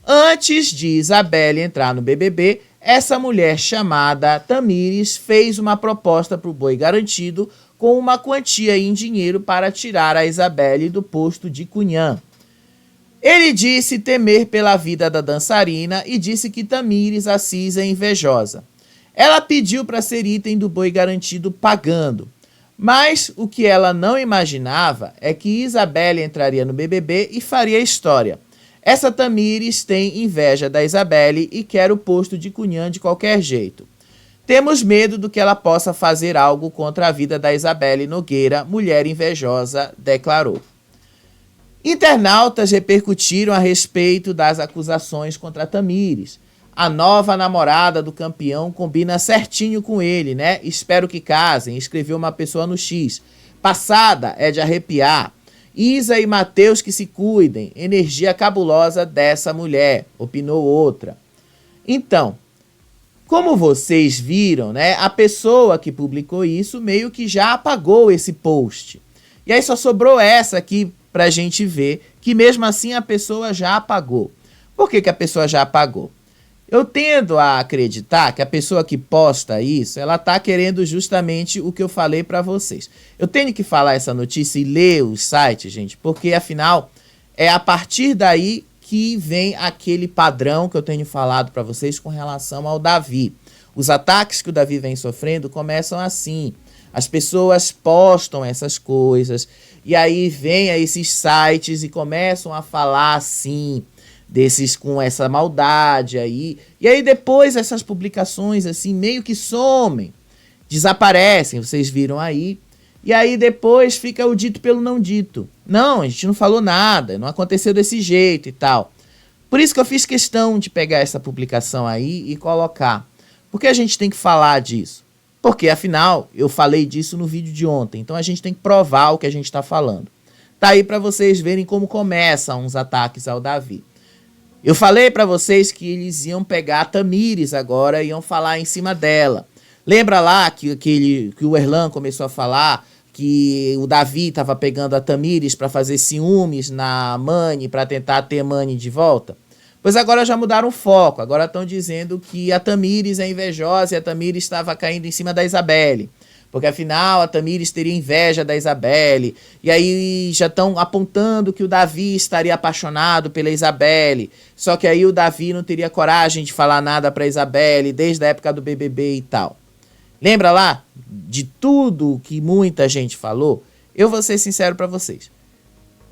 antes de Isabelle entrar no BBB, essa mulher chamada Tamires fez uma proposta para o Boi Garantido com uma quantia em dinheiro para tirar a Isabelle do posto de Cunhã. Ele disse temer pela vida da dançarina e disse que Tamires Assis é invejosa. Ela pediu para ser item do Boi Garantido pagando, mas o que ela não imaginava é que Isabelle entraria no BBB e faria história. Essa Tamires tem inveja da Isabelle e quer o posto de Cunhã de qualquer jeito. Temos medo do que ela possa fazer algo contra a vida da Isabelle Nogueira, mulher invejosa, declarou. Internautas repercutiram a respeito das acusações contra Tamires. A nova namorada do campeão combina certinho com ele, né? Espero que casem, escreveu uma pessoa no X. Passada é de arrepiar. Isa e Matheus que se cuidem, energia cabulosa dessa mulher, opinou outra. Então, como vocês viram, né, a pessoa que publicou isso meio que já apagou esse post. E aí só sobrou essa aqui pra gente ver que mesmo assim a pessoa já apagou. Por que a pessoa já apagou? Eu tendo a acreditar que a pessoa que posta isso, ela tá querendo justamente o que eu falei para vocês. Eu tenho que falar essa notícia e ler os sites, gente, porque afinal é a partir daí que vem aquele padrão que eu tenho falado para vocês com relação ao Davi. Os ataques que o Davi vem sofrendo começam assim. As pessoas postam essas coisas e aí vem a esses sites e começam a falar assim, desses com essa maldade aí, e aí depois essas publicações assim meio que somem. desaparecem, vocês viram aí. E aí depois fica o dito pelo não dito. Não, a gente não falou nada, não aconteceu desse jeito e tal. Por isso que eu fiz questão de pegar essa publicação aí e colocar. Por que a gente tem que falar disso? Porque, afinal, eu falei disso no vídeo de ontem. Então a gente tem que provar o que a gente está falando. Tá aí para vocês verem como começam os ataques ao Davi. Eu falei para vocês que eles iam pegar a Tamires agora e iam falar em cima dela. Lembra lá que o Erlan começou a falar que o Davi estava pegando a Tamires para fazer ciúmes na Mani, para tentar ter Mani de volta? Pois agora já mudaram o foco. Agora estão dizendo que a Tamires é invejosa e a Tamires estava caindo em cima da Isabelle. Porque afinal a Tamires teria inveja da Isabelle. E aí já estão apontando que o Davi estaria apaixonado pela Isabelle. Só que aí o Davi não teria coragem de falar nada para Isabelle desde a época do BBB e tal. Lembra lá de tudo que muita gente falou? Eu vou ser sincero para vocês.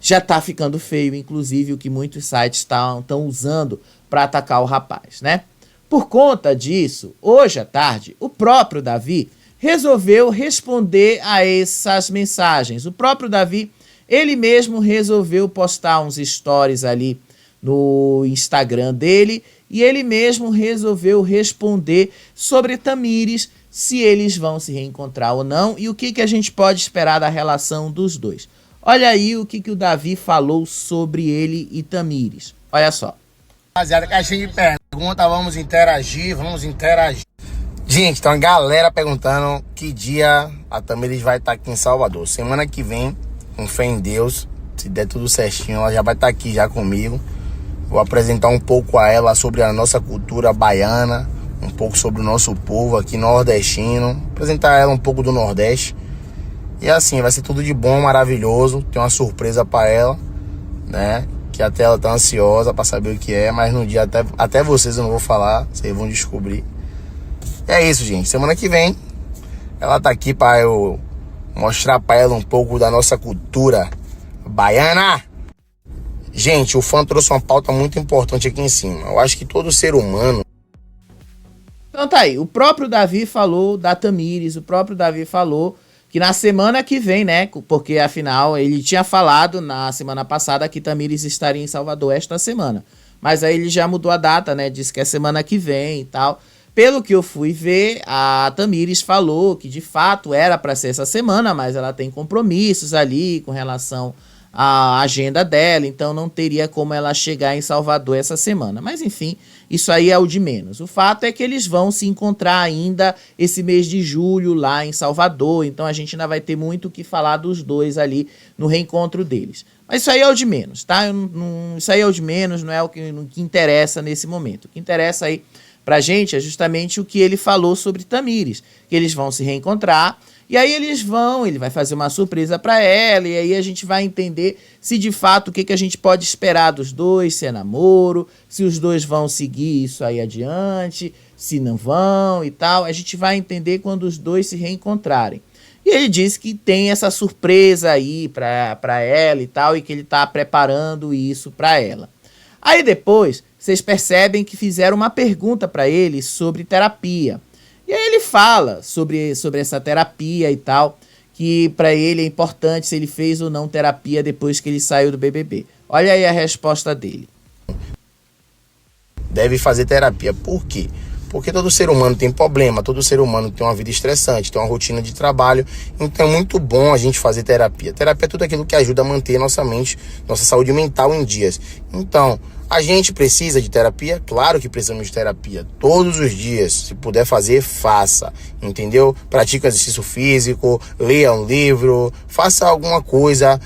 Já tá ficando feio, inclusive, o que muitos sites estão usando para atacar o rapaz, né? Por conta disso, hoje à tarde, o próprio Davi resolveu responder a essas mensagens. O próprio Davi, ele mesmo resolveu postar uns stories ali no Instagram dele e ele mesmo resolveu responder sobre Tamires, se eles vão se reencontrar ou não e o que a gente pode esperar da relação dos dois. Olha aí o que o Davi falou sobre ele e Tamires. Olha só. Rapaziada, caixinha de pergunta, vamos interagir. Gente, tem uma galera perguntando que dia a Tamires vai estar aqui em Salvador. Semana que vem, com fé em Deus, se der tudo certinho, ela já vai estar aqui já comigo. Vou apresentar um pouco a ela sobre a nossa cultura baiana, um pouco sobre o nosso povo aqui nordestino, apresentar a ela um pouco do Nordeste. E assim, vai ser tudo de bom, maravilhoso. Tem uma surpresa pra ela, né? Que até ela tá ansiosa pra saber o que é, mas no dia até vocês eu não vou falar, vocês vão descobrir. E é isso, gente. Semana que vem ela tá aqui pra eu mostrar pra ela um pouco da nossa cultura baiana. Gente, o fã trouxe uma pauta muito importante aqui em cima. Eu acho que todo ser humano... Então tá aí, o próprio Davi falou da Tamires, o próprio Davi falou que na semana que vem, né, porque afinal ele tinha falado na semana passada que Tamires estaria em Salvador esta semana, mas aí ele já mudou a data, né, disse que é semana que vem e tal. Pelo que eu fui ver, a Tamires falou que de fato era para ser essa semana, mas ela tem compromissos ali com relação à agenda dela, então não teria como ela chegar em Salvador essa semana. Mas enfim, isso aí é o de menos. O fato é que eles vão se encontrar ainda esse mês de julho lá em Salvador, então a gente ainda vai ter muito o que falar dos dois ali no reencontro deles. Mas isso aí é o de menos, tá? Isso aí é o de menos, não é o que interessa nesse momento. O que interessa aí pra gente é justamente o que ele falou sobre Tamires, que eles vão se reencontrar, e aí ele vai fazer uma surpresa pra ela, e aí a gente vai entender se de fato o que a gente pode esperar dos dois, se é namoro, se os dois vão seguir isso aí adiante, se não vão e tal. A gente vai entender quando os dois se reencontrarem. E ele disse que tem essa surpresa aí pra ela e tal, e que ele tá preparando isso pra ela. Aí depois, vocês percebem que fizeram uma pergunta pra ele sobre terapia. E aí ele fala sobre essa terapia e tal, que pra ele é importante se ele fez ou não terapia depois que ele saiu do BBB. Olha aí a resposta dele. Deve fazer terapia. Por quê? Porque todo ser humano tem problema, todo ser humano tem uma vida estressante, tem uma rotina de trabalho, então é muito bom a gente fazer terapia. Terapia é tudo aquilo que ajuda a manter nossa mente, nossa saúde mental em dias. Então, a gente precisa de terapia? Claro que precisamos de terapia. Todos os dias, se puder fazer, faça. Entendeu? Pratique exercício físico, leia um livro, faça alguma coisa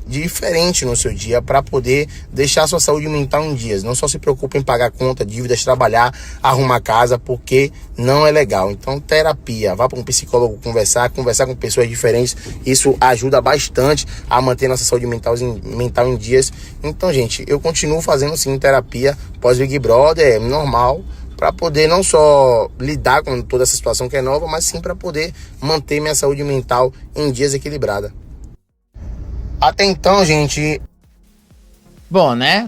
diferente no seu dia para poder deixar a sua saúde mental em dias. Não só se preocupe em pagar conta, dívidas, trabalhar, arrumar casa, porque não é legal. Então, terapia. Vá para um psicólogo conversar com pessoas diferentes. Isso ajuda bastante a manter nossa saúde mental em dias. Então, gente, eu continuo fazendo sim terapia pós-Big Brother, é normal, para poder não só lidar com toda essa situação que é nova, mas sim para poder manter minha saúde mental em dias equilibrada. Até então, gente... Bom, né?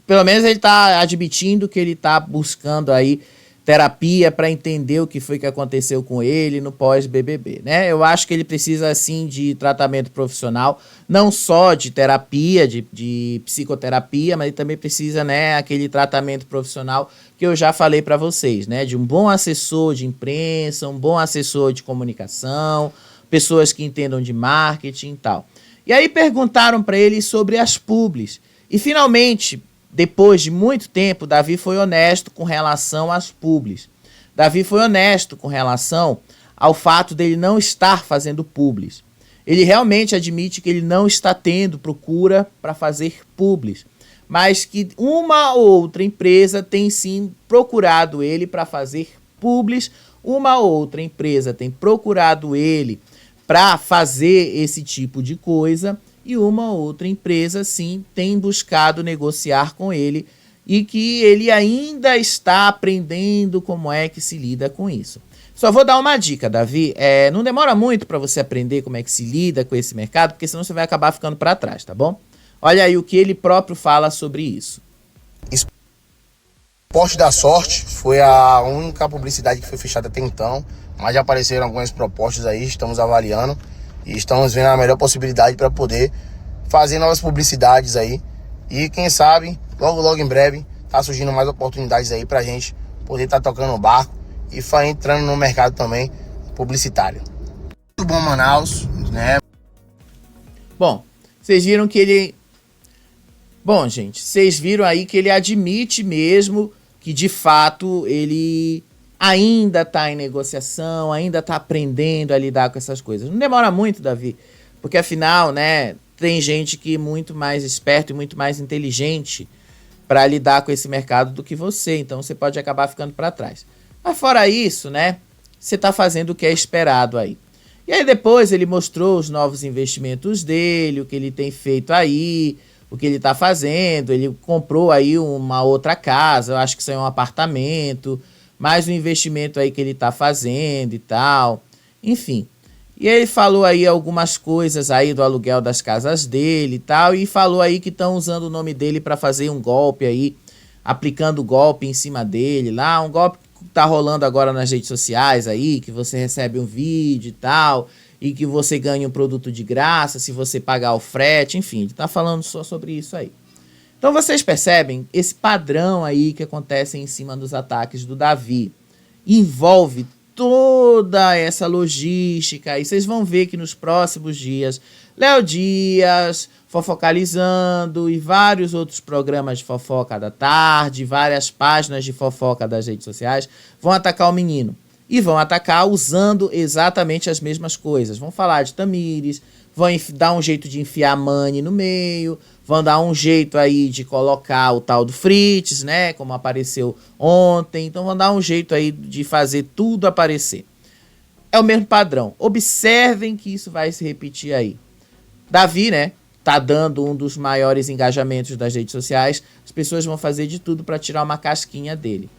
Pelo menos ele tá admitindo que ele tá buscando aí terapia para entender o que foi que aconteceu com ele no pós-BBB, né? Eu acho que ele precisa, assim, de tratamento profissional, não só de terapia, de psicoterapia, mas ele também precisa, né, aquele tratamento profissional que eu já falei para vocês, né? De um bom assessor de imprensa, um bom assessor de comunicação, pessoas que entendam de marketing e tal. E aí perguntaram para ele sobre as publis. E finalmente, depois de muito tempo, Davi foi honesto com relação às publis. Davi foi honesto com relação ao fato dele não estar fazendo publis. Ele realmente admite que ele não está tendo procura para fazer publis, mas que uma ou outra empresa tem sim procurado ele para fazer publis, uma ou outra empresa tem procurado ele para fazer esse tipo de coisa, e uma outra empresa, sim, tem buscado negociar com ele e que ele ainda está aprendendo como é que se lida com isso. Só vou dar uma dica, Davi. Não demora muito para você aprender como é que se lida com esse mercado, porque senão você vai acabar ficando para trás, tá bom? Olha aí o que ele próprio fala sobre isso. Esporte da Sorte foi a única publicidade que foi fechada até então, mas já apareceram algumas propostas aí, estamos avaliando. E estamos vendo a melhor possibilidade para poder fazer novas publicidades aí. E quem sabe, logo em breve, tá surgindo mais oportunidades aí pra gente poder estar tocando o barco e entrando no mercado também publicitário. Muito bom, Manaus, né? Bom, vocês viram que ele... Bom, gente, vocês viram aí que ele admite mesmo que, de fato, ele ainda está em negociação, ainda está aprendendo a lidar com essas coisas. Não demora muito, Davi, porque afinal, né, tem gente que é muito mais esperto e muito mais inteligente para lidar com esse mercado do que você, então você pode acabar ficando para trás. Mas fora isso, né, você está fazendo o que é esperado aí. E aí depois ele mostrou os novos investimentos dele, o que ele tem feito aí, o que ele está fazendo. Ele comprou aí uma outra casa, eu acho que isso aí é um apartamento, mais um investimento aí que ele está fazendo e tal, enfim. E ele falou aí algumas coisas aí do aluguel das casas dele e tal, e falou aí que estão usando o nome dele para fazer um golpe aí, aplicando golpe em cima dele lá, um golpe que tá rolando agora nas redes sociais aí, que você recebe um vídeo e tal, e que você ganha um produto de graça se você pagar o frete, enfim, ele tá falando só sobre isso aí. Então vocês percebem esse padrão aí que acontece em cima dos ataques do Davi. Envolve toda essa logística e vocês vão ver que nos próximos dias Léo Dias, Fofocalizando e vários outros programas de fofoca da tarde, várias páginas de fofoca das redes sociais vão atacar o menino. E vão atacar usando exatamente as mesmas coisas. Vão falar de Tamires, vão dar um jeito de enfiar a Mani no meio, vão dar um jeito aí de colocar o tal do Fritz, né, como apareceu ontem. Então vão dar um jeito aí de fazer tudo aparecer. É o mesmo padrão. Observem que isso vai se repetir aí. Davi, né, tá dando um dos maiores engajamentos das redes sociais. As pessoas vão fazer de tudo para tirar uma casquinha dele.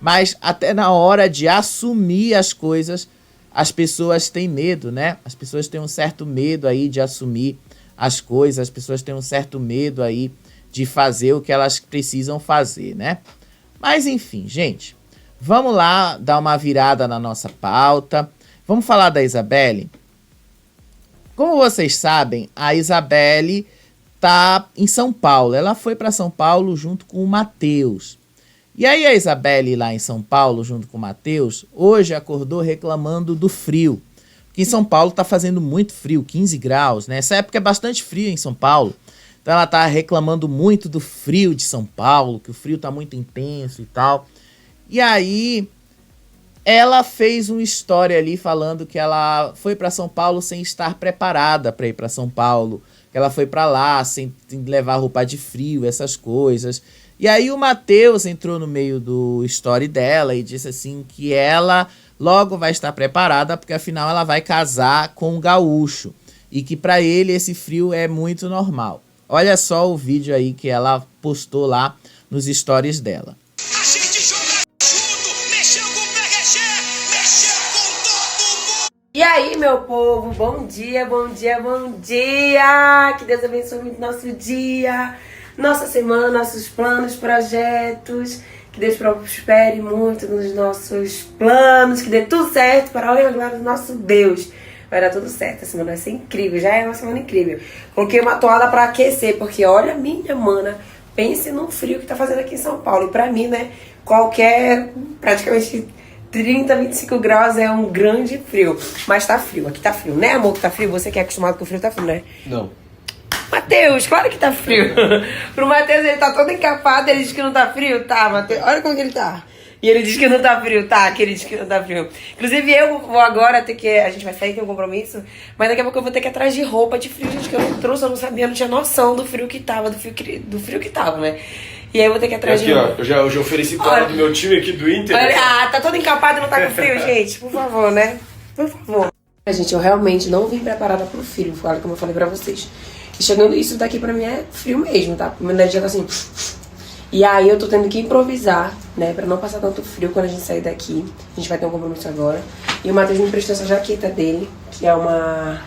Mas até na hora de assumir as coisas, as pessoas têm medo, né? As pessoas têm um certo medo aí de assumir as coisas, as pessoas têm um certo medo aí de fazer o que elas precisam fazer, né? Mas enfim, gente, vamos lá dar uma virada na nossa pauta. Vamos falar da Isabelle? Como vocês sabem, a Isabelle tá em São Paulo. Ela foi para São Paulo junto com o Matheus. E aí a Isabelle lá em São Paulo, junto com o Matheus, hoje acordou reclamando do frio. Porque em São Paulo tá fazendo muito frio, 15 graus, né? Essa época é bastante frio em São Paulo. Então ela tá reclamando muito do frio de São Paulo, que o frio tá muito intenso e tal. E aí ela fez uma história ali falando que ela foi para São Paulo sem estar preparada para ir para São Paulo. Que ela foi para lá sem levar roupa de frio, essas coisas. E aí o Matheus entrou no meio do story dela e disse assim que ela logo vai estar preparada porque afinal ela vai casar com um gaúcho e que para ele esse frio é muito normal. Olha só o vídeo aí que ela postou lá nos stories dela. A gente joga junto, mexeu com o PRG, mexeu com todo mundo. E aí, meu povo, bom dia, bom dia, bom dia! Que Deus abençoe muito nosso dia, nossa semana, nossos planos, projetos. Que Que Deus prospere muito nos nossos planos, que dê tudo certo para a honra e glória do nosso Deus. Vai dar tudo certo, a semana vai ser incrível, já é uma semana incrível. Coloquei uma toalha pra aquecer, porque olha, minha mana, pense no frio que tá fazendo aqui em São Paulo. E pra mim, né, praticamente 30, 25 graus é um grande frio. Mas tá frio, aqui tá frio, né, amor, que tá frio? Você que é acostumado com o frio, tá frio, né? Não. Matheus, claro que tá frio. Pro Matheus, ele tá todo encapado, ele diz que não tá frio, tá, Matheus? Olha como que ele tá. E ele diz que não tá frio, tá? Que ele diz que não tá frio. Inclusive, eu vou agora ter que... A gente vai sair, tem um compromisso. Mas daqui a pouco eu vou ter que ir atrás de roupa de frio, gente, que eu não trouxe, eu não sabia, eu não tinha noção do frio que tava, do frio que tava, né? E aí eu vou ter que ir atrás aqui, de roupa. Ó, eu já ofereci toalha do meu time aqui do Inter. Olha, tá todo encapado e não tá com frio, gente. Por favor, né? Por favor. Gente, eu realmente não vim preparada pro frio, como eu falei pra vocês. E chegando isso daqui pra mim é frio mesmo, tá? Meu energia tá assim... E aí eu tô tendo que improvisar, né, pra não passar tanto frio quando a gente sair daqui. A gente vai ter um compromisso agora. E o Matheus me emprestou essa jaqueta dele, que é uma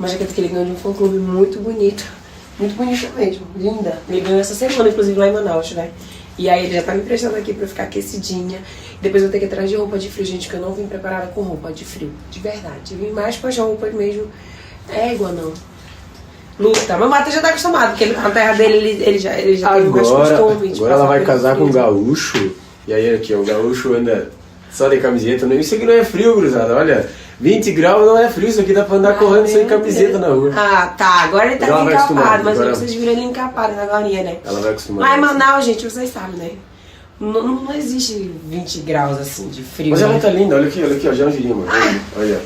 jaqueta que ele ganhou de um fã-clube muito bonito. Muito bonita mesmo, linda. Ele ganhou essa semana, inclusive, lá em Manaus, né? E aí ele já tá me emprestando aqui pra eu ficar aquecidinha. Depois eu vou ter que ir atrás de roupa de frio, gente, que eu não vim preparada com roupa de frio, de verdade. Eu vim mais com as roupas mesmo. Égua, não. Luta, mas o Matheus já tá acostumado, porque na terra dele ele já teve mais costume. Agora ela vai casar com um gaúcho, e aí aqui, o gaúcho anda só de camiseta. Isso aqui não é frio, gurizada, olha, 20 graus não é frio, isso aqui dá pra andar correndo sem camiseta na rua. Ah, tá, agora ele tá encapado, mas agora... vocês viram ele encapado agora, né? Ela vai acostumar. Mas em Manaus, gente, vocês sabem, né? Não existe 20 graus assim de frio. Mas ela né? tá linda, olha aqui, ó, já é um girinho, mano. Olha.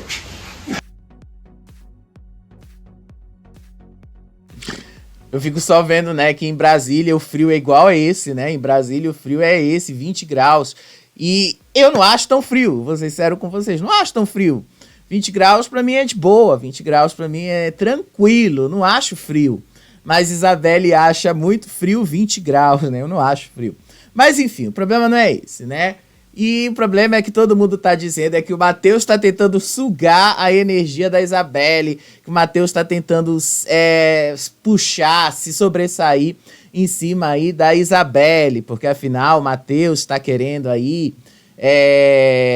Eu fico só vendo, né, que em Brasília o frio é igual a esse, né? Em Brasília o frio é esse, 20 graus. E eu não acho tão frio, vou ser sincero com vocês, não acho tão frio. 20 graus pra mim é de boa, 20 graus pra mim é tranquilo, não acho frio. Mas Isabelle acha muito frio 20 graus, né? Eu não acho frio. Mas enfim, o problema não é esse, né? E o problema é que todo mundo tá dizendo é que o Matheus tá tentando sugar a energia da Isabelle, que o Matheus tá tentando puxar, se sobressair em cima aí da Isabelle, porque afinal o Matheus tá querendo aí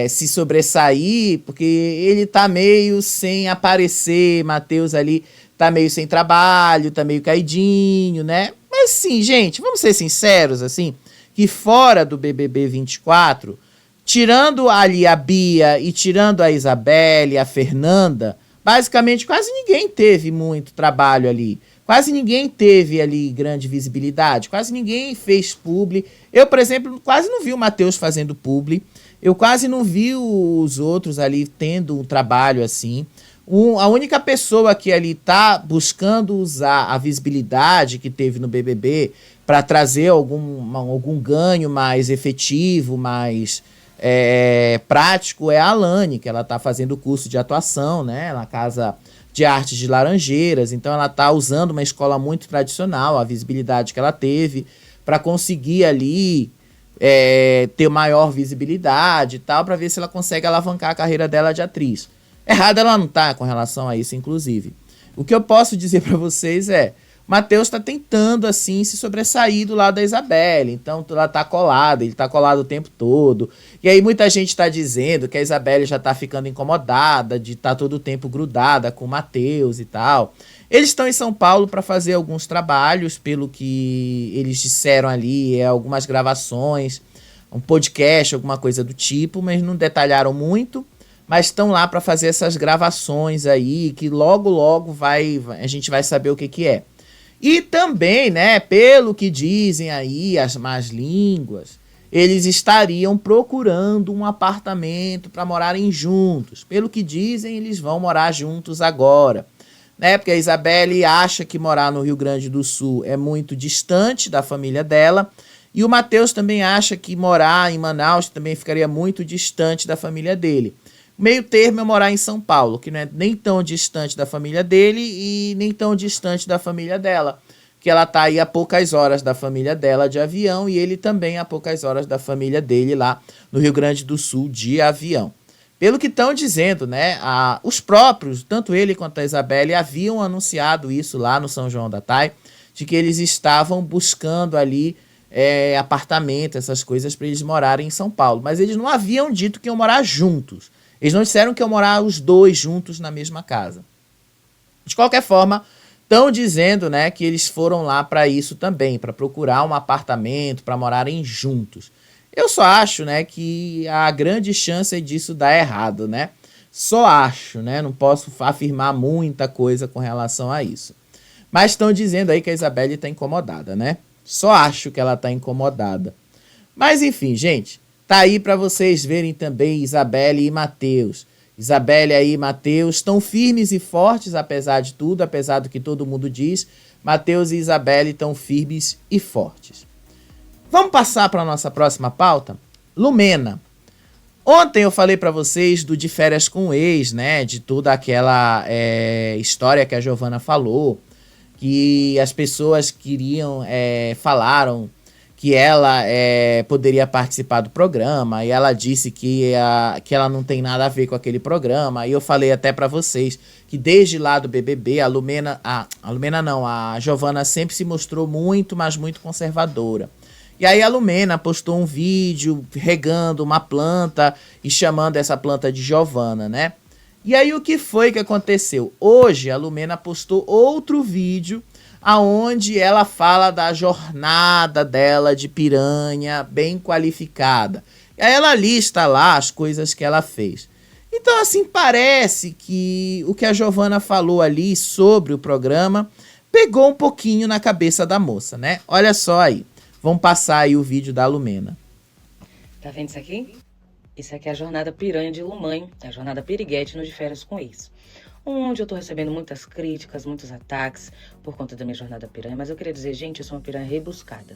se sobressair, porque ele tá meio sem aparecer, Matheus ali tá meio sem trabalho, tá meio caidinho, né? Mas sim, gente, vamos ser sinceros, assim, que fora do BBB 24... tirando ali a Bia e tirando a Isabelle, a Fernanda, basicamente quase ninguém teve muito trabalho ali. Quase ninguém teve ali grande visibilidade. Quase ninguém fez publi. Eu, por exemplo, quase não vi o Matheus fazendo publi. Eu quase não vi os outros ali tendo um trabalho assim. A única pessoa que ali tá buscando usar a visibilidade que teve no BBB para trazer algum ganho mais efetivo, mais... prático é a Alane, que ela tá fazendo o curso de atuação, né, na Casa de Artes de Laranjeiras, então ela tá usando uma escola muito tradicional, a visibilidade que ela teve, para conseguir ali ter maior visibilidade e tal, para ver se ela consegue alavancar a carreira dela de atriz. Errada ela não tá com relação a isso, inclusive. O que eu posso dizer para vocês é, Matheus está tentando, assim, se sobressair do lado da Isabelle. Então, ela tá colada, ele tá colado o tempo todo. E aí, muita gente está dizendo que a Isabelle já tá ficando incomodada de estar todo o tempo grudada com o Matheus e tal. Eles estão em São Paulo para fazer alguns trabalhos, pelo que eles disseram ali, algumas gravações, um podcast, alguma coisa do tipo, mas não detalharam muito. Mas estão lá para fazer essas gravações aí, que logo, logo a gente vai saber o que é. E também, né, pelo que dizem aí as más línguas, eles estariam procurando um apartamento para morarem juntos. Pelo que dizem, eles vão morar juntos agora, né? Porque a Isabelle acha que morar no Rio Grande do Sul é muito distante da família dela, e o Matheus também acha que morar em Manaus também ficaria muito distante da família dele. Meio termo é morar em São Paulo, que não é nem tão distante da família dele e nem tão distante da família dela. Que ela tá aí a poucas horas da família dela de avião e ele também a poucas horas da família dele lá no Rio Grande do Sul de avião. Pelo que estão dizendo, né, os próprios, tanto ele quanto a Isabelle, haviam anunciado isso lá no São João da Tai, de que eles estavam buscando ali apartamento, essas coisas, para eles morarem em São Paulo. Mas eles não haviam dito que iam morar juntos. Eles não disseram que iam morar os dois juntos na mesma casa. De qualquer forma, estão dizendo, né, que eles foram lá para isso também, para procurar um apartamento, para morarem juntos. Eu só acho, né, que a grande chance disso dar errado, né? Só acho, né? Não posso afirmar muita coisa com relação a isso. Mas estão dizendo aí que a Isabelle está incomodada, né? Só acho que ela está incomodada. Mas enfim, gente, tá aí para vocês verem também Isabelle e Matheus. Isabelle aí e Matheus estão firmes e fortes, apesar de tudo, apesar do que todo mundo diz. Matheus e Isabelle estão firmes e fortes. Vamos passar para a nossa próxima pauta? Lumena. Ontem eu falei para vocês do De Férias com o Ex, né? De toda aquela história que a Giovana falou, que as pessoas falaram que ela poderia participar do programa, e ela disse que ela não tem nada a ver com aquele programa. E eu falei até para vocês que desde lá do BBB, a Giovana sempre se mostrou muito, mas muito conservadora. E aí a Lumena postou um vídeo regando uma planta e chamando essa planta de Giovana, né? E aí o que foi que aconteceu? Hoje a Lumena postou outro vídeo aonde ela fala da jornada dela de piranha bem qualificada. E aí ela lista lá as coisas que ela fez. Então, assim, parece que o que a Giovana falou ali sobre o programa pegou um pouquinho na cabeça da moça, né? Olha só aí. Vamos passar aí o vídeo da Lumena. Tá vendo isso aqui? Isso aqui é a jornada piranha de Lumãe, a jornada piriguete no De Férias com Ex. Onde eu tô recebendo muitas críticas, muitos ataques por conta da minha jornada piranha, mas eu queria dizer, gente, eu sou uma piranha rebuscada.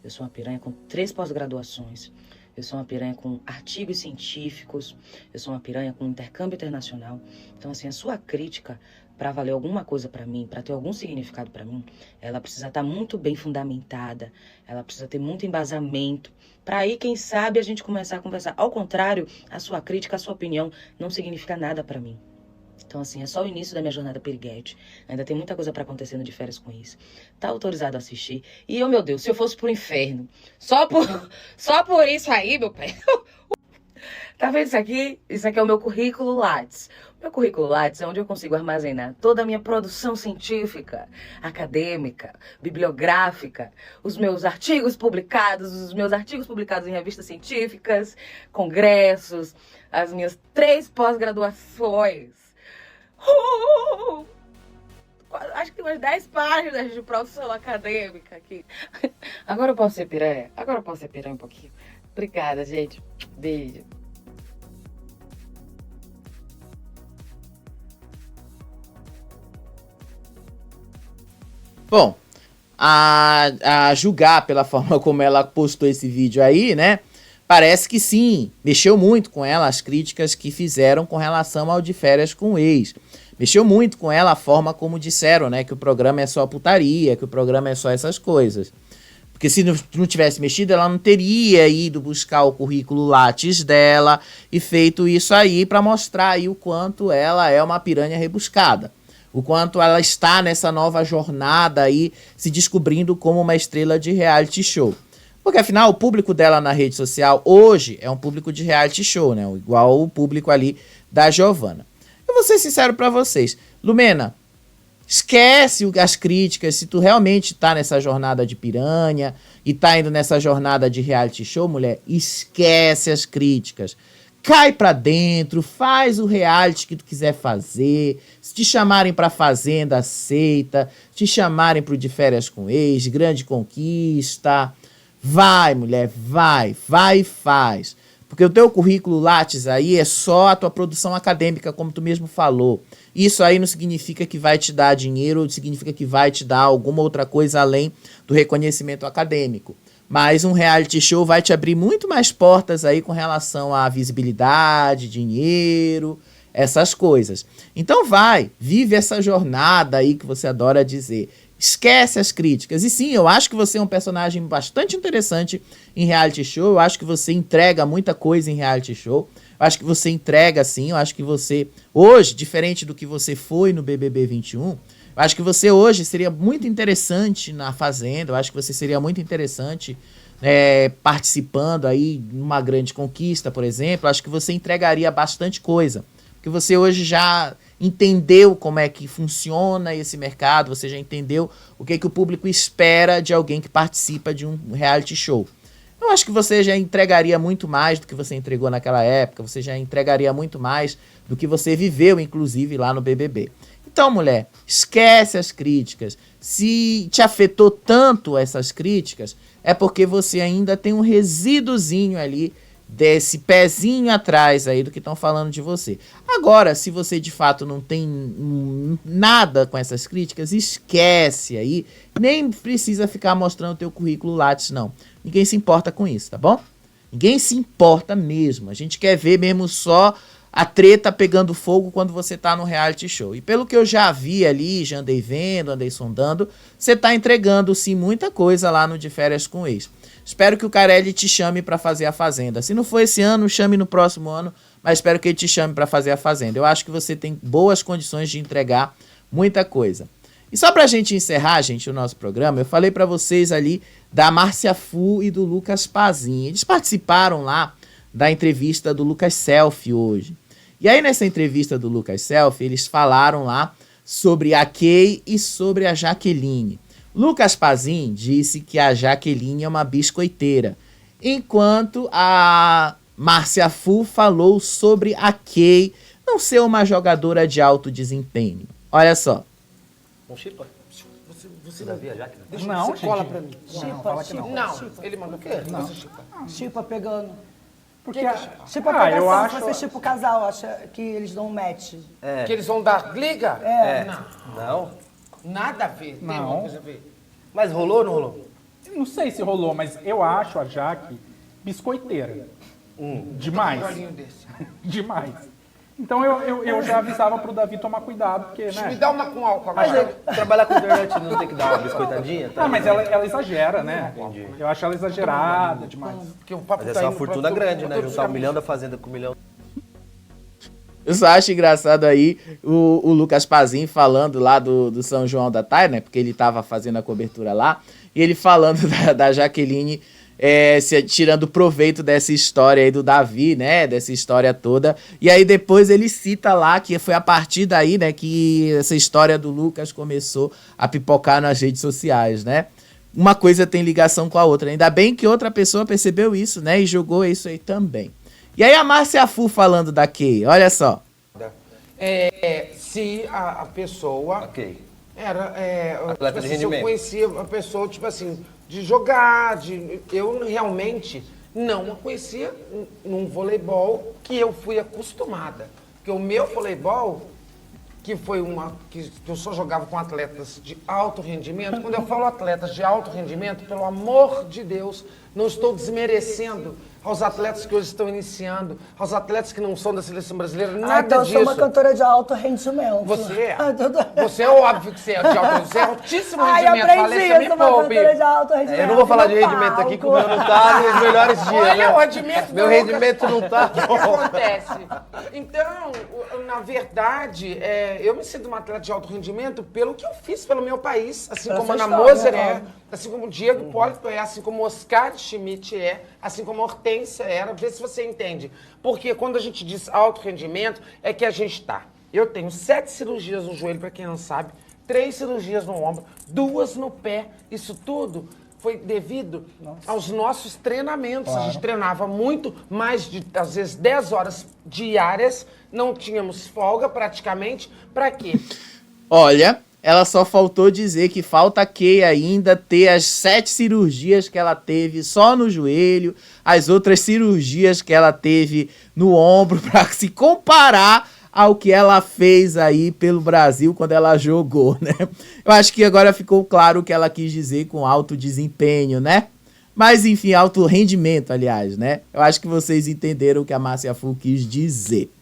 Eu sou uma piranha com 3 pós-graduações, eu sou uma piranha com artigos científicos, eu sou uma piranha com intercâmbio internacional. Então, assim, a sua crítica, para valer alguma coisa para mim, para ter algum significado para mim, ela precisa estar muito bem fundamentada, ela precisa ter muito embasamento, para aí, quem sabe, a gente começar a conversar. Ao contrário, a sua crítica, a sua opinião não significa nada para mim. Então, assim, é só o início da minha jornada piriguete. Ainda tem muita coisa pra acontecer no De Férias com Isso. Tá autorizado a assistir. E eu, meu Deus, se eu fosse pro inferno, só por isso aí, meu pai. Tá vendo isso aqui? Isso aqui é o meu currículo Lattes. O meu currículo Lattes é onde eu consigo armazenar toda a minha produção científica, acadêmica, bibliográfica, os meus artigos publicados em revistas científicas, congressos, as minhas 3 pós-graduações. Acho que tem umas 10 páginas de produção acadêmica aqui. Agora eu posso ser piranha? Agora eu posso ser piranha um pouquinho? Obrigada, gente. Beijo. Bom, a julgar pela forma como ela postou esse vídeo aí, né? Parece que sim, mexeu muito com ela as críticas que fizeram com relação ao De Férias com o Ex. Mexeu muito com ela a forma como disseram, né? Que o programa é só putaria, que o programa é só essas coisas. Porque se não tivesse mexido, ela não teria ido buscar o currículo Lattes dela e feito isso aí para mostrar aí o quanto ela é uma piranha rebuscada. O quanto ela está nessa nova jornada aí, se descobrindo como uma estrela de reality show. Porque, afinal, o público dela na rede social hoje é um público de reality show, né? Igual o público ali da Giovana. Eu vou ser sincero pra vocês. Lumena, esquece as críticas. Se tu realmente tá nessa jornada de piranha e tá indo nessa jornada de reality show, mulher, esquece as críticas. Cai pra dentro, faz o reality que tu quiser fazer. Se te chamarem pra Fazenda, aceita. Se te chamarem pro De Férias com Ex, Grande Conquista... Vai, mulher, vai e faz. Porque o teu currículo Lattes aí é só a tua produção acadêmica, como tu mesmo falou. Isso aí não significa que vai te dar dinheiro, significa que vai te dar alguma outra coisa além do reconhecimento acadêmico. Mas um reality show vai te abrir muito mais portas aí com relação à visibilidade, dinheiro, essas coisas. Então vive essa jornada aí que você adora dizer. Esquece as críticas. E sim, eu acho que você é um personagem bastante interessante em reality show. Eu acho que você entrega muita coisa em reality show. Eu acho que você entrega, sim. Eu acho que você, hoje, diferente do que você foi no BBB 21, Eu acho que você hoje seria muito interessante na Fazenda, eu acho que você seria muito interessante participando aí numa grande conquista, por exemplo. Eu acho que você entregaria bastante coisa, porque você hoje já entendeu como é que funciona esse mercado, você já entendeu o que o público espera de alguém que participa de um reality show. Eu acho que você já entregaria muito mais do que você entregou naquela época, você já entregaria muito mais do que você viveu, inclusive, lá no BBB. Então, mulher, esquece as críticas. Se te afetou tanto essas críticas, é porque você ainda tem um resíduozinho ali desse pezinho atrás aí do que estão falando de você. Agora, se você de fato não tem nada com essas críticas, esquece aí. Nem precisa ficar mostrando o teu currículo Lattes, não. Ninguém se importa com isso, tá bom? Ninguém se importa mesmo. A gente quer ver mesmo só a treta pegando fogo quando você tá no reality show. E pelo que eu já vi ali, já andei vendo, andei sondando, você tá entregando sim muita coisa lá no De Férias com Ex. Espero que o Carelli te chame pra fazer a Fazenda. Se não for esse ano, chame no próximo ano, mas espero que ele te chame pra fazer a Fazenda. Eu acho que você tem boas condições de entregar muita coisa. E só pra gente encerrar, gente, o nosso programa, eu falei pra vocês ali da Márcia Fu e do Lucas Pazin. Eles participaram lá da entrevista do Lucas Selfie hoje. E aí nessa entrevista do Lucas Selfie, eles falaram lá sobre a Kay e sobre a Jaqueline. Lucas Pazin disse que a Jaqueline é uma biscoiteira, enquanto a Márcia Fu falou sobre a Kay não ser uma jogadora de alto desempenho. Olha só. Não chipa? Você vai ver a Jaque? Não, você cola pra mim. Não, ele mandou o quê? Não. Chipa pegando. Porque Chipa pegação, se você chipa o casal, acha que eles dão um match. Que eles vão dar liga? Não. Nada a ver. Tem alguma coisa a ver. Mas rolou ou não rolou? Não sei se rolou, mas eu acho a Jaque biscoiteira. Demais. Demais. Então eu já avisava pro Davi tomar cuidado, porque, né? Me dá uma com álcool agora. Mas trabalhar com internet não tem que dar uma biscoitadinha? Não, mas ela exagera, né? Entendi. Eu acho ela exagerada demais. Mas essa é uma fortuna grande, né? Juntar 1 milhão da Fazenda com 1 milhão. Eu só acho engraçado aí o Lucas Pazin falando lá do São João da Thay, né? Porque ele tava fazendo a cobertura lá. E ele falando da Jaqueline tirando proveito dessa história aí do Davi, né? Dessa história toda. E aí depois ele cita lá que foi a partir daí, né? Que essa história do Lucas começou a pipocar nas redes sociais, né? Uma coisa tem ligação com a outra. Ainda bem que outra pessoa percebeu isso, né? E jogou isso aí também. E aí a Márcia Fu falando da Kay, olha só. Se a pessoa era... atleta de rendimento. Se eu conhecia a pessoa, tipo assim, de jogar, eu realmente não a conhecia num voleibol que eu fui acostumada. Porque o meu voleibol, que eu só jogava com atletas de alto rendimento. Quando eu falo atletas de alto rendimento, pelo amor de Deus, não estou desmerecendo aos atletas que hoje estão iniciando, aos atletas que não são da seleção brasileira, nada então disso. Eu sou uma cantora de alto rendimento. Você é? Você é óbvio que você é de alto rendimento. Você é altíssimo rendimento. Eu sou uma cantora de alto rendimento. Eu não vou falar de rendimento aqui, como eu não tá nos melhores dias. Olha, o rendimento meu rendimento não tá. O que acontece? Então, na verdade, eu me sinto uma atleta de alto rendimento pelo que eu fiz pelo meu país, assim como a Ana Moser assim como o Diego Hipólito assim como o Oscar Schmidt assim como a Hortência era. Vê se você entende. Porque quando a gente diz alto rendimento, é que a gente tá. Eu tenho 7 cirurgias no joelho, para quem não sabe, 3 cirurgias no ombro, 2 no pé. Isso tudo foi devido aos nossos treinamentos. Claro. A gente treinava muito, mais de, às vezes, 10 horas diárias, não tínhamos folga praticamente. Para quê? Olha, ela só faltou dizer que falta a Kay ainda ter as 7 cirurgias que ela teve só no joelho, as outras cirurgias que ela teve no ombro, para se comparar ao que ela fez aí pelo Brasil quando ela jogou, né? Eu acho que agora ficou claro o que ela quis dizer com alto desempenho, né? Mas enfim, alto rendimento, aliás, né? Eu acho que vocês entenderam o que a Márcia Fu quis dizer.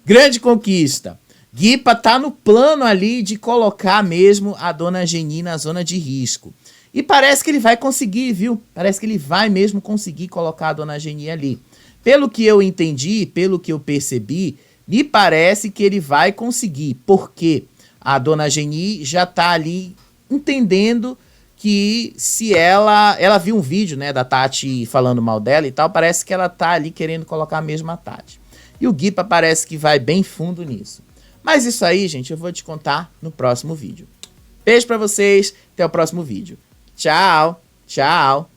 Grande conquista. Guipa tá no plano ali de colocar mesmo a dona Geni na zona de risco. E parece que ele vai conseguir, viu? Parece que ele vai mesmo conseguir colocar a dona Geni ali. Pelo que eu entendi, pelo que eu percebi, me parece que ele vai conseguir. Por quê? a dona Geni já tá ali entendendo que se ela viu um vídeo, né, da Tati falando mal dela e tal, parece que ela tá ali querendo colocar a mesma Tati. E o Guipa parece que vai bem fundo nisso. Mas isso aí, gente, eu vou te contar no próximo vídeo. Beijo pra vocês, até o próximo vídeo. Tchau, tchau.